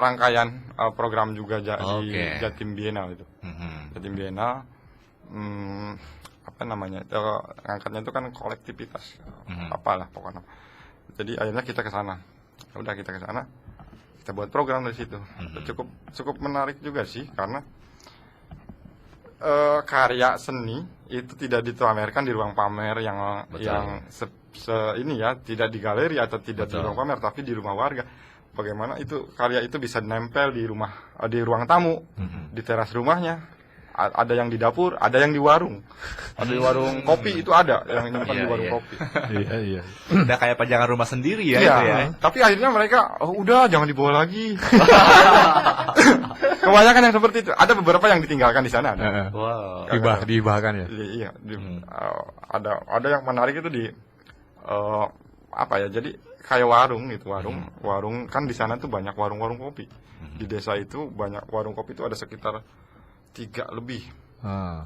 rangkaian program juga di Oke. Jatim Biennale itu. Jatim Biennale, apa namanya? Angkatnya itu kan kolektivitas, apalah pokoknya. Jadi akhirnya kita ke sana. Udah kita ke sana, kita buat program dari situ. Cukup menarik juga sih karena karya seni itu tidak dipamerkan di ruang pamer yang ini ya, tidak di galeri atau tidak di ruang pamer, tapi di rumah warga. Bagaimana itu karya itu bisa nempel di ruang tamu, di teras rumahnya. Ada yang di dapur, ada yang di warung. Ada di warung kopi itu ada yang nyimpan di warung kopi. Iya. Udah kayak pajangan rumah sendiri ya Iya, itu ya. tapi akhirnya mereka udah jangan dibawa lagi. Kebanyakan yang seperti itu. Ada beberapa yang ditinggalkan di sana. Ada. Wow. Dihibahkan ya? Iya, ada yang menarik itu di jadi kayak warung gitu, warung kan di sana tuh banyak warung-warung kopi. Di desa itu banyak warung kopi itu ada sekitar 3 lebih.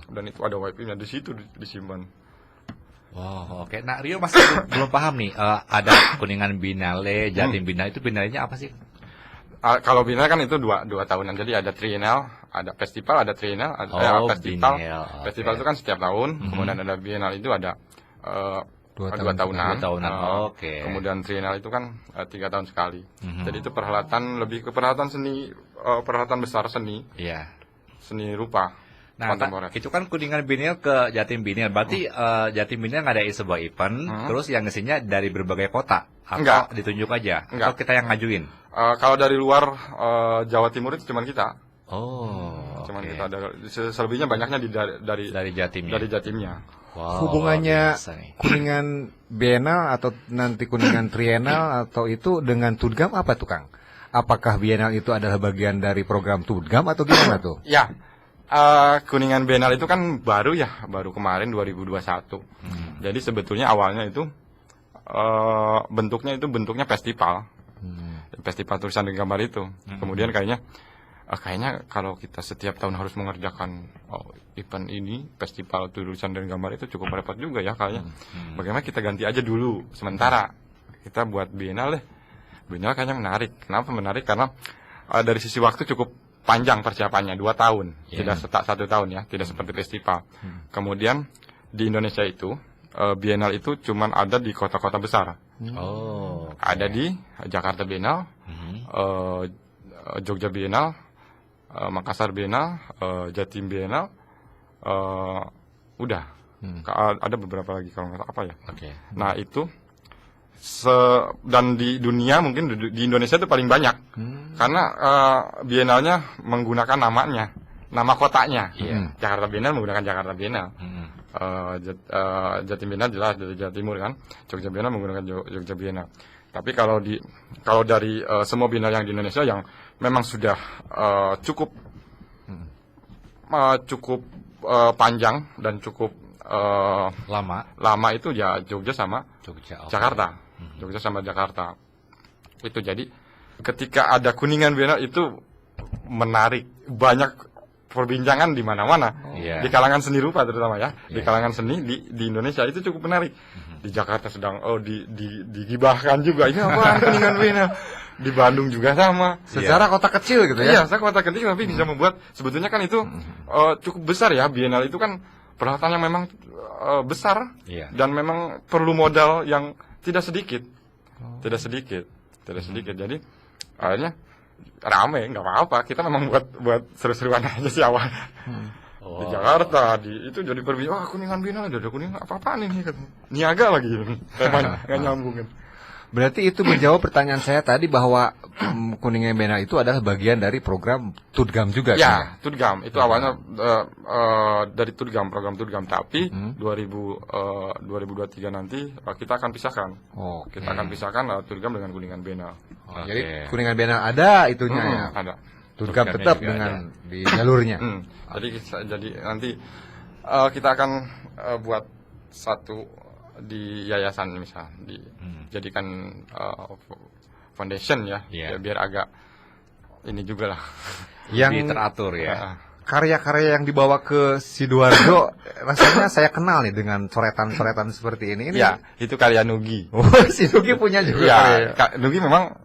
Dan itu ada wifi-nya di situ disimpan. Wow, oke. Nah, Rio masih belum paham nih. Ada Kuningan Biennale, Jatim Biennale, itu biennale-nya apa sih? Kalau Biennale kan itu dua tahunan. Jadi ada trienal, ada festival, ada trienal, ada festival. Biennale, Festival itu kan setiap tahun. Kemudian ada Biennale itu ada 2 tahunan. 2 tahunan. Oke. Kemudian trienal itu kan 3 tahun sekali. Jadi itu lebih ke perhelatan seni, perhelatan besar seni, Iya. seni rupa. Nah, kontemporer. itu kan Kuningan Biennale ke Jatim Biennale. Berarti Jatim Biennale ngadain sebuah event, terus yang ngisinya dari berbagai kota. Atau Enggak. ditunjuk aja? Enggak. Atau kita yang ngajuin? Kalau dari luar Jawa Timur itu cuma kita. Oh, Cuman oke. kita ada, selebihnya banyaknya Dari Jatimnya. dari Jatimnya. Wow, Hubungannya luar biasa nih. Kuningan Biennale atau nanti Kuningan Trienal atau itu dengan Tudgam apa tuh, Kang? Apakah Biennale itu adalah bagian dari program Tudgam atau gimana tuh? Ya, Kuningan Biennale itu kan baru kemarin 2021. Jadi sebetulnya awalnya itu bentuknya festival, festival tulisan dan gambar itu. Kemudian kayaknya kalau kita setiap tahun harus mengerjakan event ini, festival tulisan dan gambar itu cukup repot juga ya kayaknya. Bagaimana kita ganti aja dulu sementara kita buat Biennale deh. Biennale kayaknya menarik. Kenapa menarik? Karena dari sisi waktu cukup panjang persiapannya, 2 tahun, tidak 1 tahun ya, tidak seperti festival. Kemudian di Indonesia itu Biennale itu cuman ada di kota-kota besar. Oh, Ada di Jakarta Biennale, Jogja Biennale, Makassar Biennale, Jatim Biennale, udah. Ada beberapa lagi kalau nggak salah apa ya. oke. Nah itu dan di dunia mungkin di Indonesia itu paling banyak karena bienalnya menggunakan nama kotanya. Jakarta Biennale menggunakan Jakarta Biennale. Jatim Biennale jelas dari Jawa Timur kan, Jogja Biennale menggunakan Jogja Biennale. Tapi kalau dari semua biennale yang di Indonesia yang memang sudah cukup panjang dan cukup lama itu ya Jogja sama Jakarta. Jogja sama Jakarta. Itu jadi ketika ada Kuningan Biennale itu menarik, banyak perbincangan di mana-mana. Di kalangan seni rupa terutama ya. Di kalangan seni di Indonesia itu cukup menarik. Di Jakarta sedang digibahkan juga. Ini apa Kuningan Biennale? Di Bandung juga sama. Secara kota kecil gitu ya. Iya, saya kota kecil tapi bisa membuat sebetulnya kan itu cukup besar ya. Biennale itu kan peralatan yang memang besar dan memang perlu modal yang tidak sedikit. Tidak sedikit. Jadi akhirnya rame, nggak apa-apa. Kita memang buat seru-seruan aja sih awal. Di Jakarta, itu jadi perbincangan. Kuningan Biennale, ada Kuningan, apa-apaan ini? Niaga lagi, temanya nggak nyambungin. Berarti itu menjawab pertanyaan saya tadi bahwa Kuningan Biennale itu adalah bagian dari program Tudgam juga. Ya, Tudgam itu awalnya dari Tudgam, program Tudgam. Tapi 2023 nanti kita akan pisahkan. Kita akan pisahkan Tudgam dengan Kuningan Biennale. Jadi Kuningan Biennale ada itunya ya. Ada. Tudgam tetap dengan di jalurnya. Jadi nanti kita akan buat satu di yayasan misal, dijadikan foundation ya, biar agak ini juga lah. Yang teratur ya. Karya-karya yang dibawa ke Sidoarjo rasanya saya kenal nih dengan coretan-coretan seperti ini. Ya, itu karya Nugi. Si Nugi punya juga. Ya, Nugi memang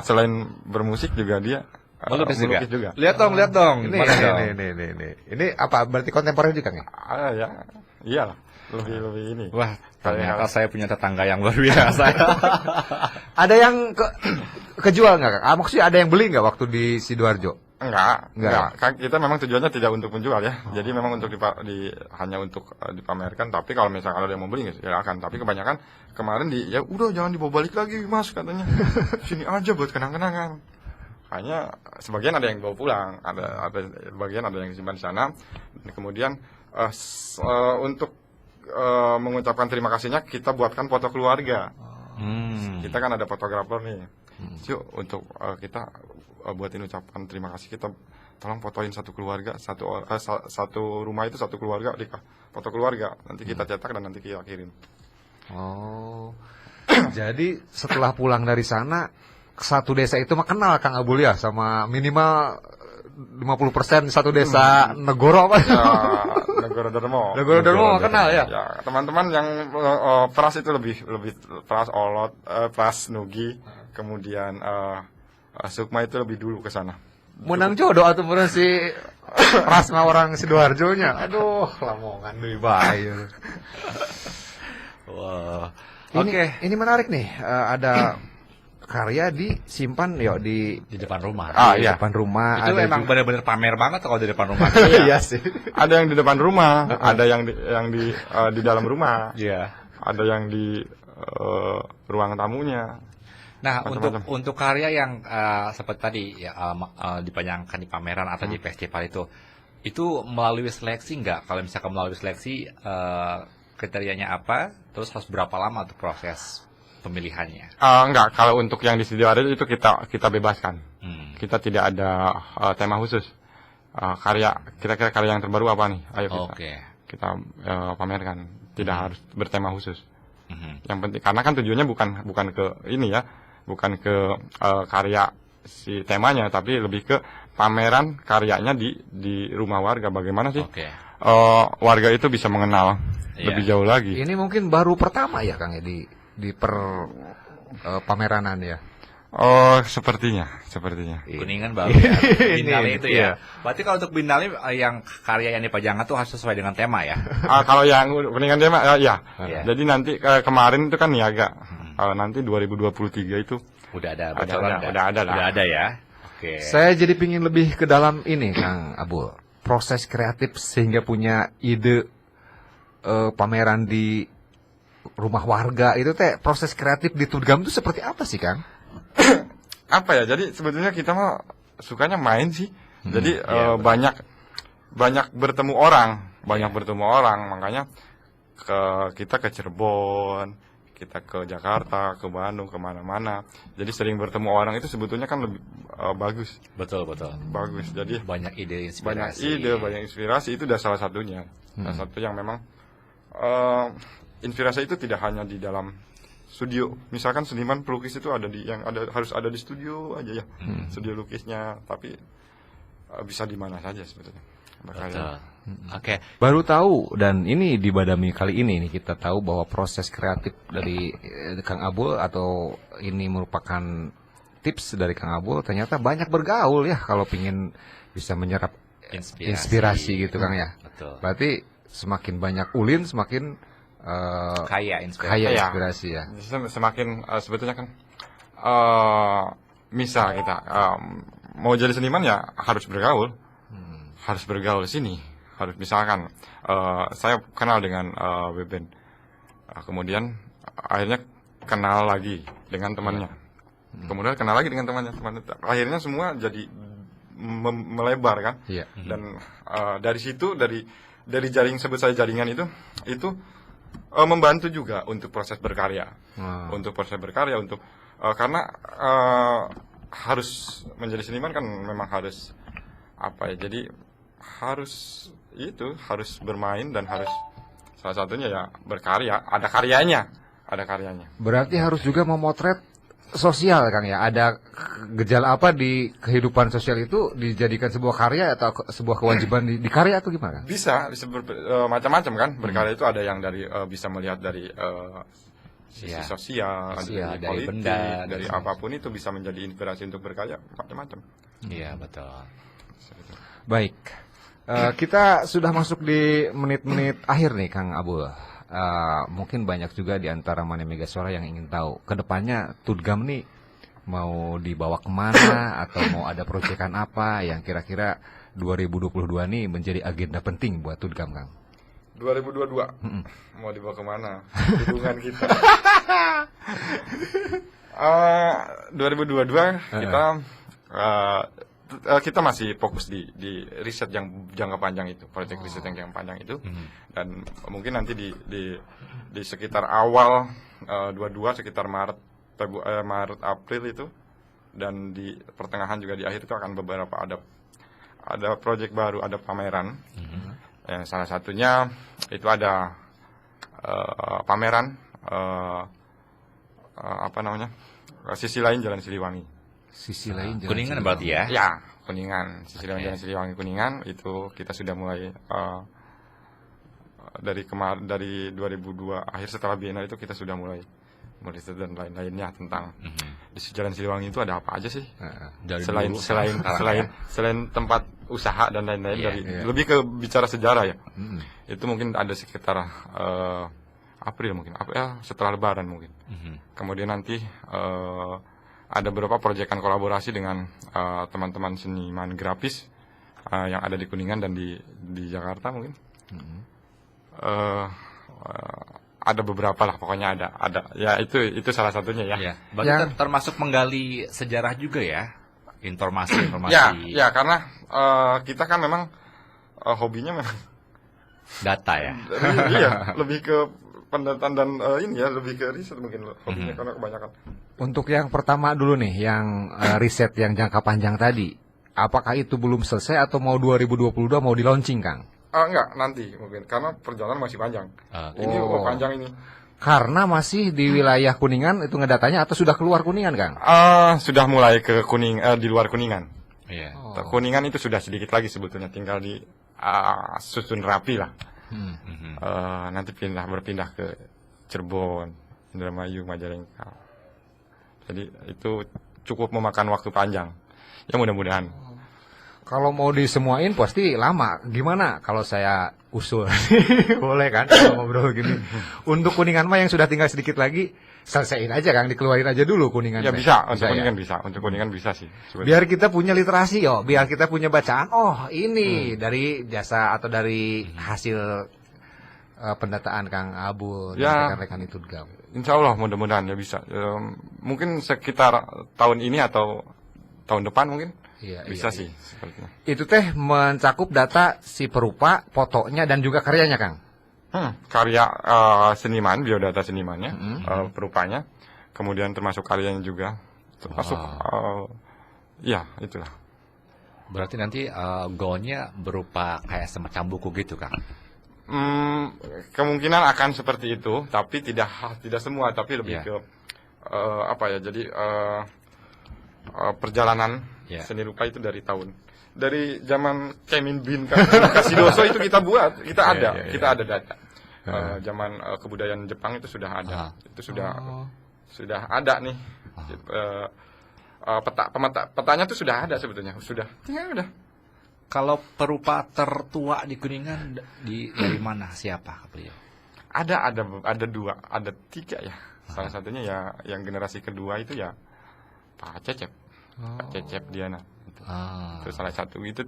selain bermusik juga dia melukis juga. Lihat dong. Ini apa? Berarti kontemporer juga nih? Ya, iyalah. Lebih ini. Wah, ternyata saya punya tetangga yang luar biasa. Ada yang kejual nggak, Kak? Maksudnya ada yang beli nggak waktu di Sidoarjo? Enggak. Kita memang tujuannya tidak untuk menjual ya. Jadi memang untuk hanya untuk dipamerkan. Tapi kalau misalkan ada yang mau beli, silakan. Tapi kebanyakan kemarin ya udah jangan dibawa balik lagi Mas katanya. Sini aja buat kenang-kenangan. Hanya sebagian ada yang bawa pulang, ada sebagian ada yang simpan di sana. Kemudian untuk mengucapkan terima kasihnya kita buatkan foto keluarga. Kita kan ada fotografer nih. Yuk untuk kita buatin ucapan terima kasih, kita tolong fotoin satu keluarga, satu rumah itu satu keluarga, foto keluarga. Nanti kita cetak dan nanti kita kirim. Jadi setelah pulang dari sana, satu desa itu mah kenal Kang Abul ya, sama minimal 50% satu desa Negoro apa? Ya, Negoro Darmo kenal ya. Ya, teman-teman yang Pras itu lebih Pras Olot, Pras Nugi, kemudian Sukma itu lebih dulu ke sana. Menang jodoh atau bener si Pras mah orang Sidoarjo-nya. Aduh, lamongan deui bae. Wah. Ini menarik nih. Ada karya disimpan di depan rumah. Di depan rumah. Itu memang benar-benar pamer banget kalau di depan rumah. Iya sih. Ada yang di depan rumah, ada yang di dalam rumah. Iya. Ada yang di ruang tamunya. Nah, untuk karya yang seperti tadi ya dipajangkan di pameran atau di festival itu melalui seleksi nggak? Kalau misalkan melalui seleksi kriterianya apa? Terus harus berapa lama untuk proses pemilihannya? Enggak, kalau untuk yang di Sidoarjo itu kita bebaskan. Kita tidak ada tema khusus. Kira-kira karya yang terbaru apa nih? Ayo kita pamerkan. Tidak harus bertema khusus. Yang penting karena kan tujuannya bukan ke ini ya, bukan ke karya si temanya, tapi lebih ke pameran karyanya di rumah warga. Bagaimana sih warga itu bisa mengenal lebih jauh lagi. Ini mungkin baru pertama ya Kang ya di pameranan ya. Sepertinya. Kuningan baru ya. Biennale itu ya. Berarti kalau untuk Biennale yang karya yang dipajang itu harus sesuai dengan tema ya. Kalau yang Kuningan tema ya. Jadi nanti kemarin itu kan niaga. Nanti 2023 itu udah ada ya. Oke. Saya jadi pingin lebih ke dalam ini Kang Abul. Proses kreatif sehingga punya ide pameran di rumah warga itu teh proses kreatif di Tudgam itu seperti apa sih Kang? Apa ya? Jadi sebetulnya kita mah sukanya main sih. Jadi iya, banyak bertemu orang, makanya kita ke Cirebon, kita ke Jakarta, ke Bandung, kemana-mana. Jadi sering bertemu orang itu sebetulnya kan lebih bagus. Betul. Bagus. Jadi Banyak ide banyak inspirasi. ide, banyak inspirasi, itu udah salah satunya. Salah satu yang memang inspirasi itu tidak hanya di dalam studio. Misalkan seniman pelukis itu harus ada di studio aja ya. Studio lukisnya, tapi bisa di mana saja sebetulnya. Betul. Oke. Baru tahu, dan ini di Badami kali ini nih kita tahu bahwa proses kreatif dari Kang Abul, atau ini merupakan tips dari Kang Abul, ternyata banyak bergaul ya kalau pingin bisa menyerap inspirasi gitu Kang ya. Betul. Berarti semakin banyak ulin semakin Kaya inspirasi. kaya Kaya. inspirasi ya. Semakin sebetulnya kan misal kita mau jadi seniman ya harus bergaul. Harus bergaul di sini. Harus misalkan saya kenal dengan Beben. Kemudian akhirnya kenal lagi dengan temannya. Kemudian kenal lagi dengan temannya. Akhirnya semua jadi melebar kan. Iya. Dan dari situ dari sebut saya jaringan itu membantu juga untuk proses berkarya. Untuk karena harus menjadi seniman kan memang harus apa ya, jadi harus bermain dan harus salah satunya ya berkarya, ada karyanya. Berarti harus juga memotret sosial Kang ya. Ada gejala apa di kehidupan sosial itu dijadikan sebuah karya atau sebuah kewajiban di karya atau gimana? Bisa macam-macam kan. Berkarya itu ada yang dari bisa melihat dari sisi Iya. sosial, Sosial, dari dari politik, benda, dari dari apapun itu bisa menjadi inspirasi untuk berkarya macam-macam. Iya, betul. Baik, kita sudah masuk di menit-menit akhir nih Kang Abul. Mungkin banyak juga di antara Mane Mega Suara yang ingin tahu kedepannya Tudgam nih mau dibawa kemana atau mau ada proyekan apa yang kira-kira 2022 nih menjadi agenda penting buat Tudgam Kang. 2022 mau dibawa kemana hubungan kita? 2022 kita masih fokus di riset yang jangka panjang itu, proyek riset yang jangka panjang itu, dan mungkin nanti di sekitar awal 22 sekitar Maret April itu, dan di pertengahan juga di akhir itu akan beberapa ada proyek baru, ada pameran. Salah satunya itu ada pameran sisi lain Jalan Siliwangi. Sisi lain Jalan Kuningan Siliwangi. berarti ya? Ya, Kuningan, sisi lain Jalan Siliwangi Kuningan itu kita sudah mulai dari 2002 akhir setelah Biennale itu kita sudah mulai riset dan lain-lainnya tentang di Jalan Siliwangi itu ada apa aja sih? Dari Selain dulu selain tempat usaha dan lain-lain, Iya, lebih ke bicara sejarah ya. Itu mungkin ada sekitar April mungkin, setelah Lebaran mungkin. Kemudian nanti ada beberapa proyekan kolaborasi dengan teman-teman seniman grafis yang ada di Kuningan dan di Jakarta mungkin. Ada beberapa lah, pokoknya ada. Ya itu salah satunya ya. Iya. Berarti termasuk menggali sejarah juga ya? Informasi. Ya, karena kita kan memang hobinya memang Data ya? iya, lebih ke pendataan dan lebih ke riset mungkin hobinya karena kebanyakan. Untuk yang pertama dulu nih, yang riset yang jangka panjang tadi, apakah itu belum selesai atau mau 2022 mau di launching Kang? Enggak, nanti mungkin karena perjalanan masih panjang. Ini panjang ini. Karena masih di wilayah Kuningan itu ngedatanya atau sudah keluar Kuningan Kang? Sudah mulai ke di luar Kuningan. Iya. Kuningan itu sudah sedikit lagi sebetulnya, tinggal di susun rapi lah. Nanti berpindah ke Cirebon, Indramayu, Majalengka. Jadi itu cukup memakan waktu panjang. Ya mudah-mudahan. Kalau mau disemuain pasti lama. Gimana kalau saya usul? Boleh kan kalau ngobrol gini. Untuk Kuningan mah yang sudah tinggal sedikit lagi, selesaiin aja Kang, dikeluarin aja dulu Kuningan. Ya bisa, untuk ya? Kuningan bisa. Untuk Kuningan bisa sih. Biar kita punya literasi biar kita punya bacaan. Oh, ini dari jasa atau dari hasil pendataan Kang Abul Ya. dan rekan-rekan itu Gam? Insya Allah mudah-mudahan ya bisa. Mungkin sekitar tahun ini atau tahun depan mungkin Iya, bisa iya, sih sepertinya. Itu teh mencakup data si perupa, fotonya dan juga karyanya Kang. Karya seniman, biodata senimannya, perupanya, kemudian termasuk karyanya juga, termasuk ya itulah. Berarti nanti goalnya berupa kayak semacam buku gitu, Kang? Kemungkinan akan seperti itu, tapi tidak semua, tapi lebih Ya. ke apa ya? Jadi perjalanan Ya. seni rupa itu dari zaman Kemin Bin Kasidoso itu kita buat, kita ada data. Zaman kebudayaan Jepang itu sudah ada, itu sudah ada nih. Petanya itu sudah ada sebetulnya, sudah. Ya udah. Kalau perupa tertua di Kuningan dari mana, siapa beliau? Ada 2, ada 3 ya. Salah satunya ya yang generasi kedua itu ya Pak Cecep. Pak Cecep Diana. Itu salah satu, itu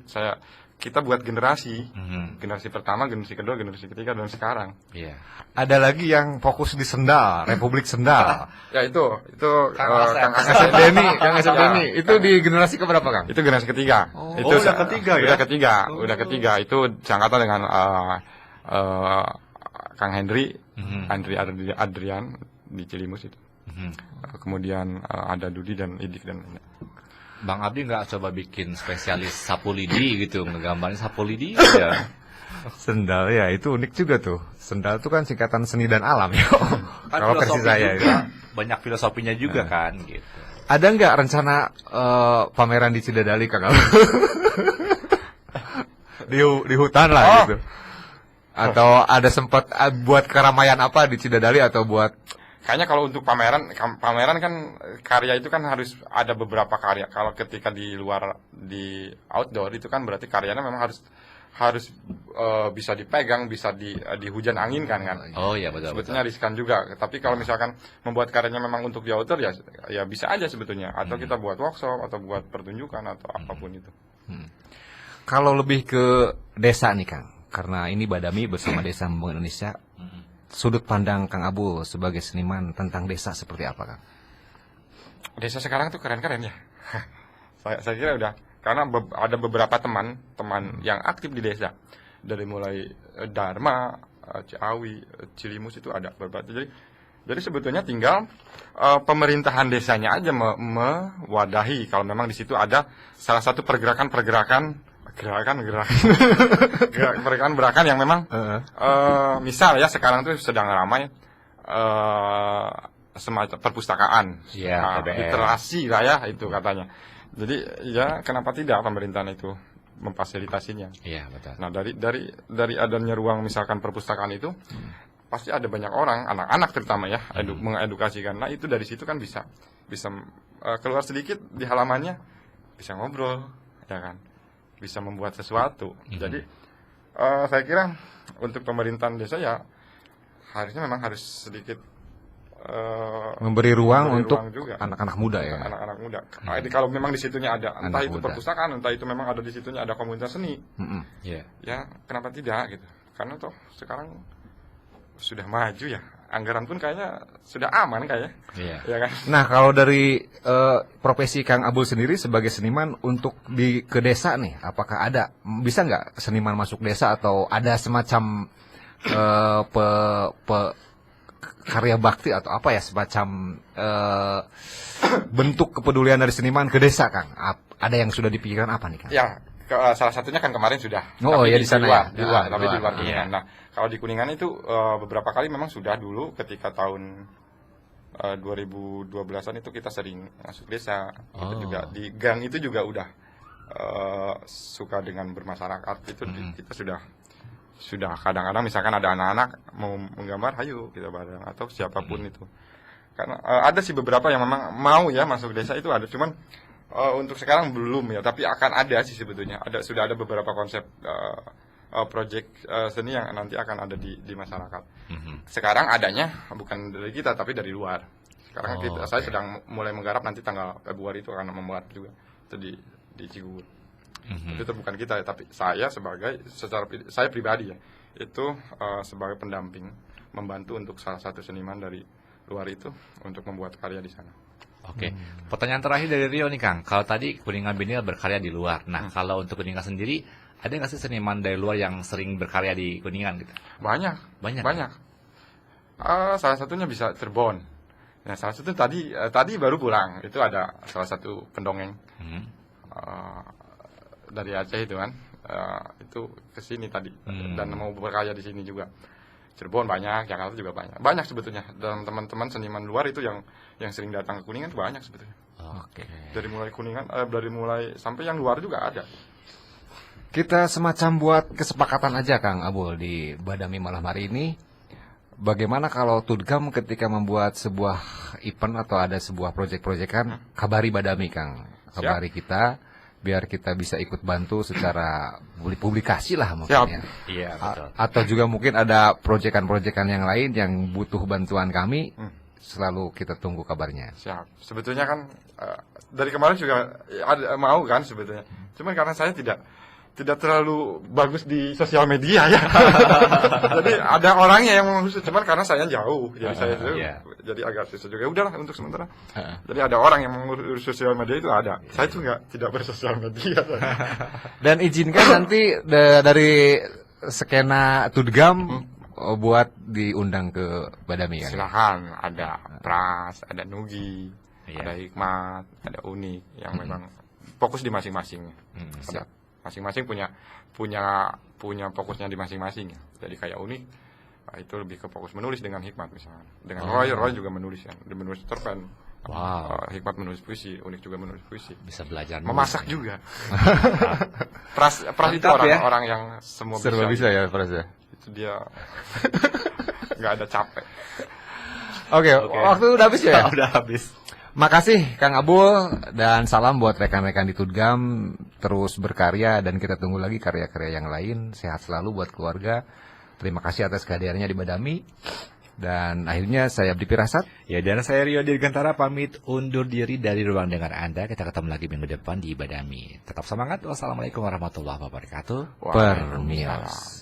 kita buat generasi. Generasi pertama, generasi kedua, generasi ketiga, dan sekarang. Iya. Ada lagi yang fokus di Sendal, Republik Sendal. Ya itu Kang Kang Asep. Asep Denny, Kang Asep Denny. Itu di generasi keberapa Kang? itu generasi ketiga. Itu udah ketiga ya? Udah ketiga. Itu seangkatan dengan Kang Henry, Adrian di Cilimus itu. Kemudian ada Dudi dan Idik dan Bang Abdi nggak coba bikin spesialis sapu lidi gitu, ngegambarin sapu lidi aja. Sendal ya, itu unik juga tuh. Sendal itu kan singkatan seni dan alam ya. Kan Kalau versi filosofi saya juga, ya. banyak filosofinya juga kan gitu. Ada nggak rencana pameran di Cidadali Kang Abul? di hutan lah gitu. Atau ada sempat buat keramaian apa di Cidadali atau buat kayaknya kalau untuk pameran kan karya itu kan harus ada beberapa karya. Kalau ketika di luar di outdoor itu kan berarti karyanya memang harus bisa dipegang, bisa di hujan angin kan. Oh iya betul. Sebetulnya riskan juga. Tapi kalau misalkan membuat karyanya memang untuk di outdoor ya bisa aja sebetulnya. Atau kita buat workshop atau buat pertunjukan atau apapun itu. kalau lebih ke desa nih Kang? Karena ini Badami bersama Desa Membangun Indonesia. Sudut pandang Kang Abul sebagai seniman tentang desa seperti apa Kang? Desa sekarang tuh keren-keren ya. saya kira udah, karena ada beberapa teman yang aktif di desa, dari mulai Dharma, Ciawi, Cilimus itu ada beberapa. Jadi sebetulnya tinggal pemerintahan desanya aja mewadahi kalau memang di situ ada salah satu pergerakan yang memang misal ya sekarang tuh sedang ramai semacam perpustakaan, Iya, PBR. literasi lah ya itu katanya. Jadi ya kenapa tidak pemerintahan itu memfasilitasinya. Iya betul. Nah dari adanya ruang misalkan perpustakaan itu pasti ada banyak orang, anak-anak terutama ya, mengedukasikan. Nah itu dari situ kan bisa keluar sedikit di halamannya, bisa ngobrol, ya kan, bisa membuat sesuatu. Jadi saya kira untuk pemerintahan desa ya harusnya memang harus sedikit Memberi ruang untuk juga. anak-anak muda ya. Anak-anak muda. Jadi kalau memang di situnya ada, entah Anak itu muda. perpustakaan, entah itu memang ada di situnya ada komunitas seni, Iya. ya kenapa tidak gitu? Karena toh sekarang sudah maju ya, anggaran pun kayaknya sudah aman kayaknya, Iya. ya kan? Nah, kalau dari profesi Kang Abul sendiri sebagai seniman untuk ke desa nih, apakah ada bisa nggak seniman masuk desa atau ada semacam karya bakti atau apa ya semacam bentuk kepedulian dari seniman ke desa, Kang? Ada yang sudah dipikirkan apa nih, Kang? Ya salah satunya kan kemarin sudah. Oh, tapi ya, di sana luar, ya? di luar, Ah, tapi di di luar luar. Kuningan. Nah, kalau di Kuningan itu beberapa kali memang sudah dulu ketika tahun 2012-an itu kita sering masuk desa. Itu juga di gang itu juga udah suka dengan bermasyarakat itu kita sudah kadang-kadang misalkan ada anak-anak mau menggambar, ayo kita bareng atau siapapun itu. Karena ada sih beberapa yang memang mau ya masuk desa itu ada, cuman untuk sekarang belum ya, tapi akan ada sih sebetulnya. Sudah ada beberapa konsep project seni yang nanti akan ada di masyarakat. Sekarang adanya bukan dari kita tapi dari luar. Sekarang saya sedang mulai menggarap nanti tanggal Februari itu akan membuat juga itu di Cigugur. Itu bukan kita ya, tapi saya sebagai saya pribadi ya, itu sebagai pendamping, membantu untuk salah satu seniman dari luar itu untuk membuat karya di sana. Oke, pertanyaan terakhir dari Rio nih Kang. Kalau tadi Kuningan Biennale berkarya di luar, nah kalau untuk Kuningan sendiri, ada nggak sih seniman dari luar yang sering berkarya di Kuningan gitu? Banyak. Banyak. Salah satunya bisa Cirebon. Nah, salah satu tadi baru pulang. Itu ada salah satu pendongeng dari Aceh itu kan. Itu ke sini tadi dan mau berkarya di sini juga. Cirebon banyak, Jakarta juga banyak. Banyak sebetulnya. Dan teman-teman seniman luar itu yang sering datang ke Kuningan itu banyak sebetulnya. Oke. Dari mulai Kuningan, dari mulai sampai yang luar juga ada. Kita semacam buat kesepakatan aja Kang Abul di Badami malam hari ini. Bagaimana kalau Tudgam ketika membuat sebuah event atau ada sebuah proyek-proyekan, kabari Badami Kang, kabari kita, biar kita bisa ikut bantu secara publikasi lah mungkin ya. Iya, betul. Atau juga mungkin ada proyekan-proyekan yang lain yang butuh bantuan kami, selalu kita tunggu kabarnya. Siap. Sebetulnya kan dari kemarin juga mau kan sebetulnya. Cuman karena saya tidak terlalu bagus di sosial media ya. Jadi ada orangnya yang khusus, cuman karena saya jauh, jadi saya itu jadi agak susah juga. Udahlah untuk sementara. Jadi ada orang yang mengurus sosial media itu ada. Saya tuh tidak bersosial media. Dan izinkan nanti dari skena Tudgam buat diundang ke Badami kan. Silakan, ada Pras, ada Nugi, ada Hikmat, ada Unik yang memang fokus di masing-masing. Siap. Masing-masing punya fokusnya di masing-masing. Jadi kayak Unik itu lebih ke fokus menulis dengan Hikmat misalnya. Dengan Roy juga menulis kan, dia menulis cerpen. Hikmat menulis puisi, Unik juga menulis puisi. Bisa belajar memasak juga. Pras itu orang yang semua bisa ya Pras ya. Itu dia nggak ada capek. Oke, waktu udah habis ya? Udah habis. Makasih Kang Abul dan salam buat rekan-rekan di Tudgam, terus berkarya dan kita tunggu lagi karya-karya yang lain. Sehat selalu buat keluarga. Terima kasih atas kehadirannya di Badami. Dan akhirnya saya Abdi Pirasat. Ya, dan saya Rio Dirgantara pamit undur diri dari ruang dengar Anda. Kita ketemu lagi minggu depan di Badami. Tetap semangat. Wassalamualaikum warahmatullahi wabarakatuh. Permios.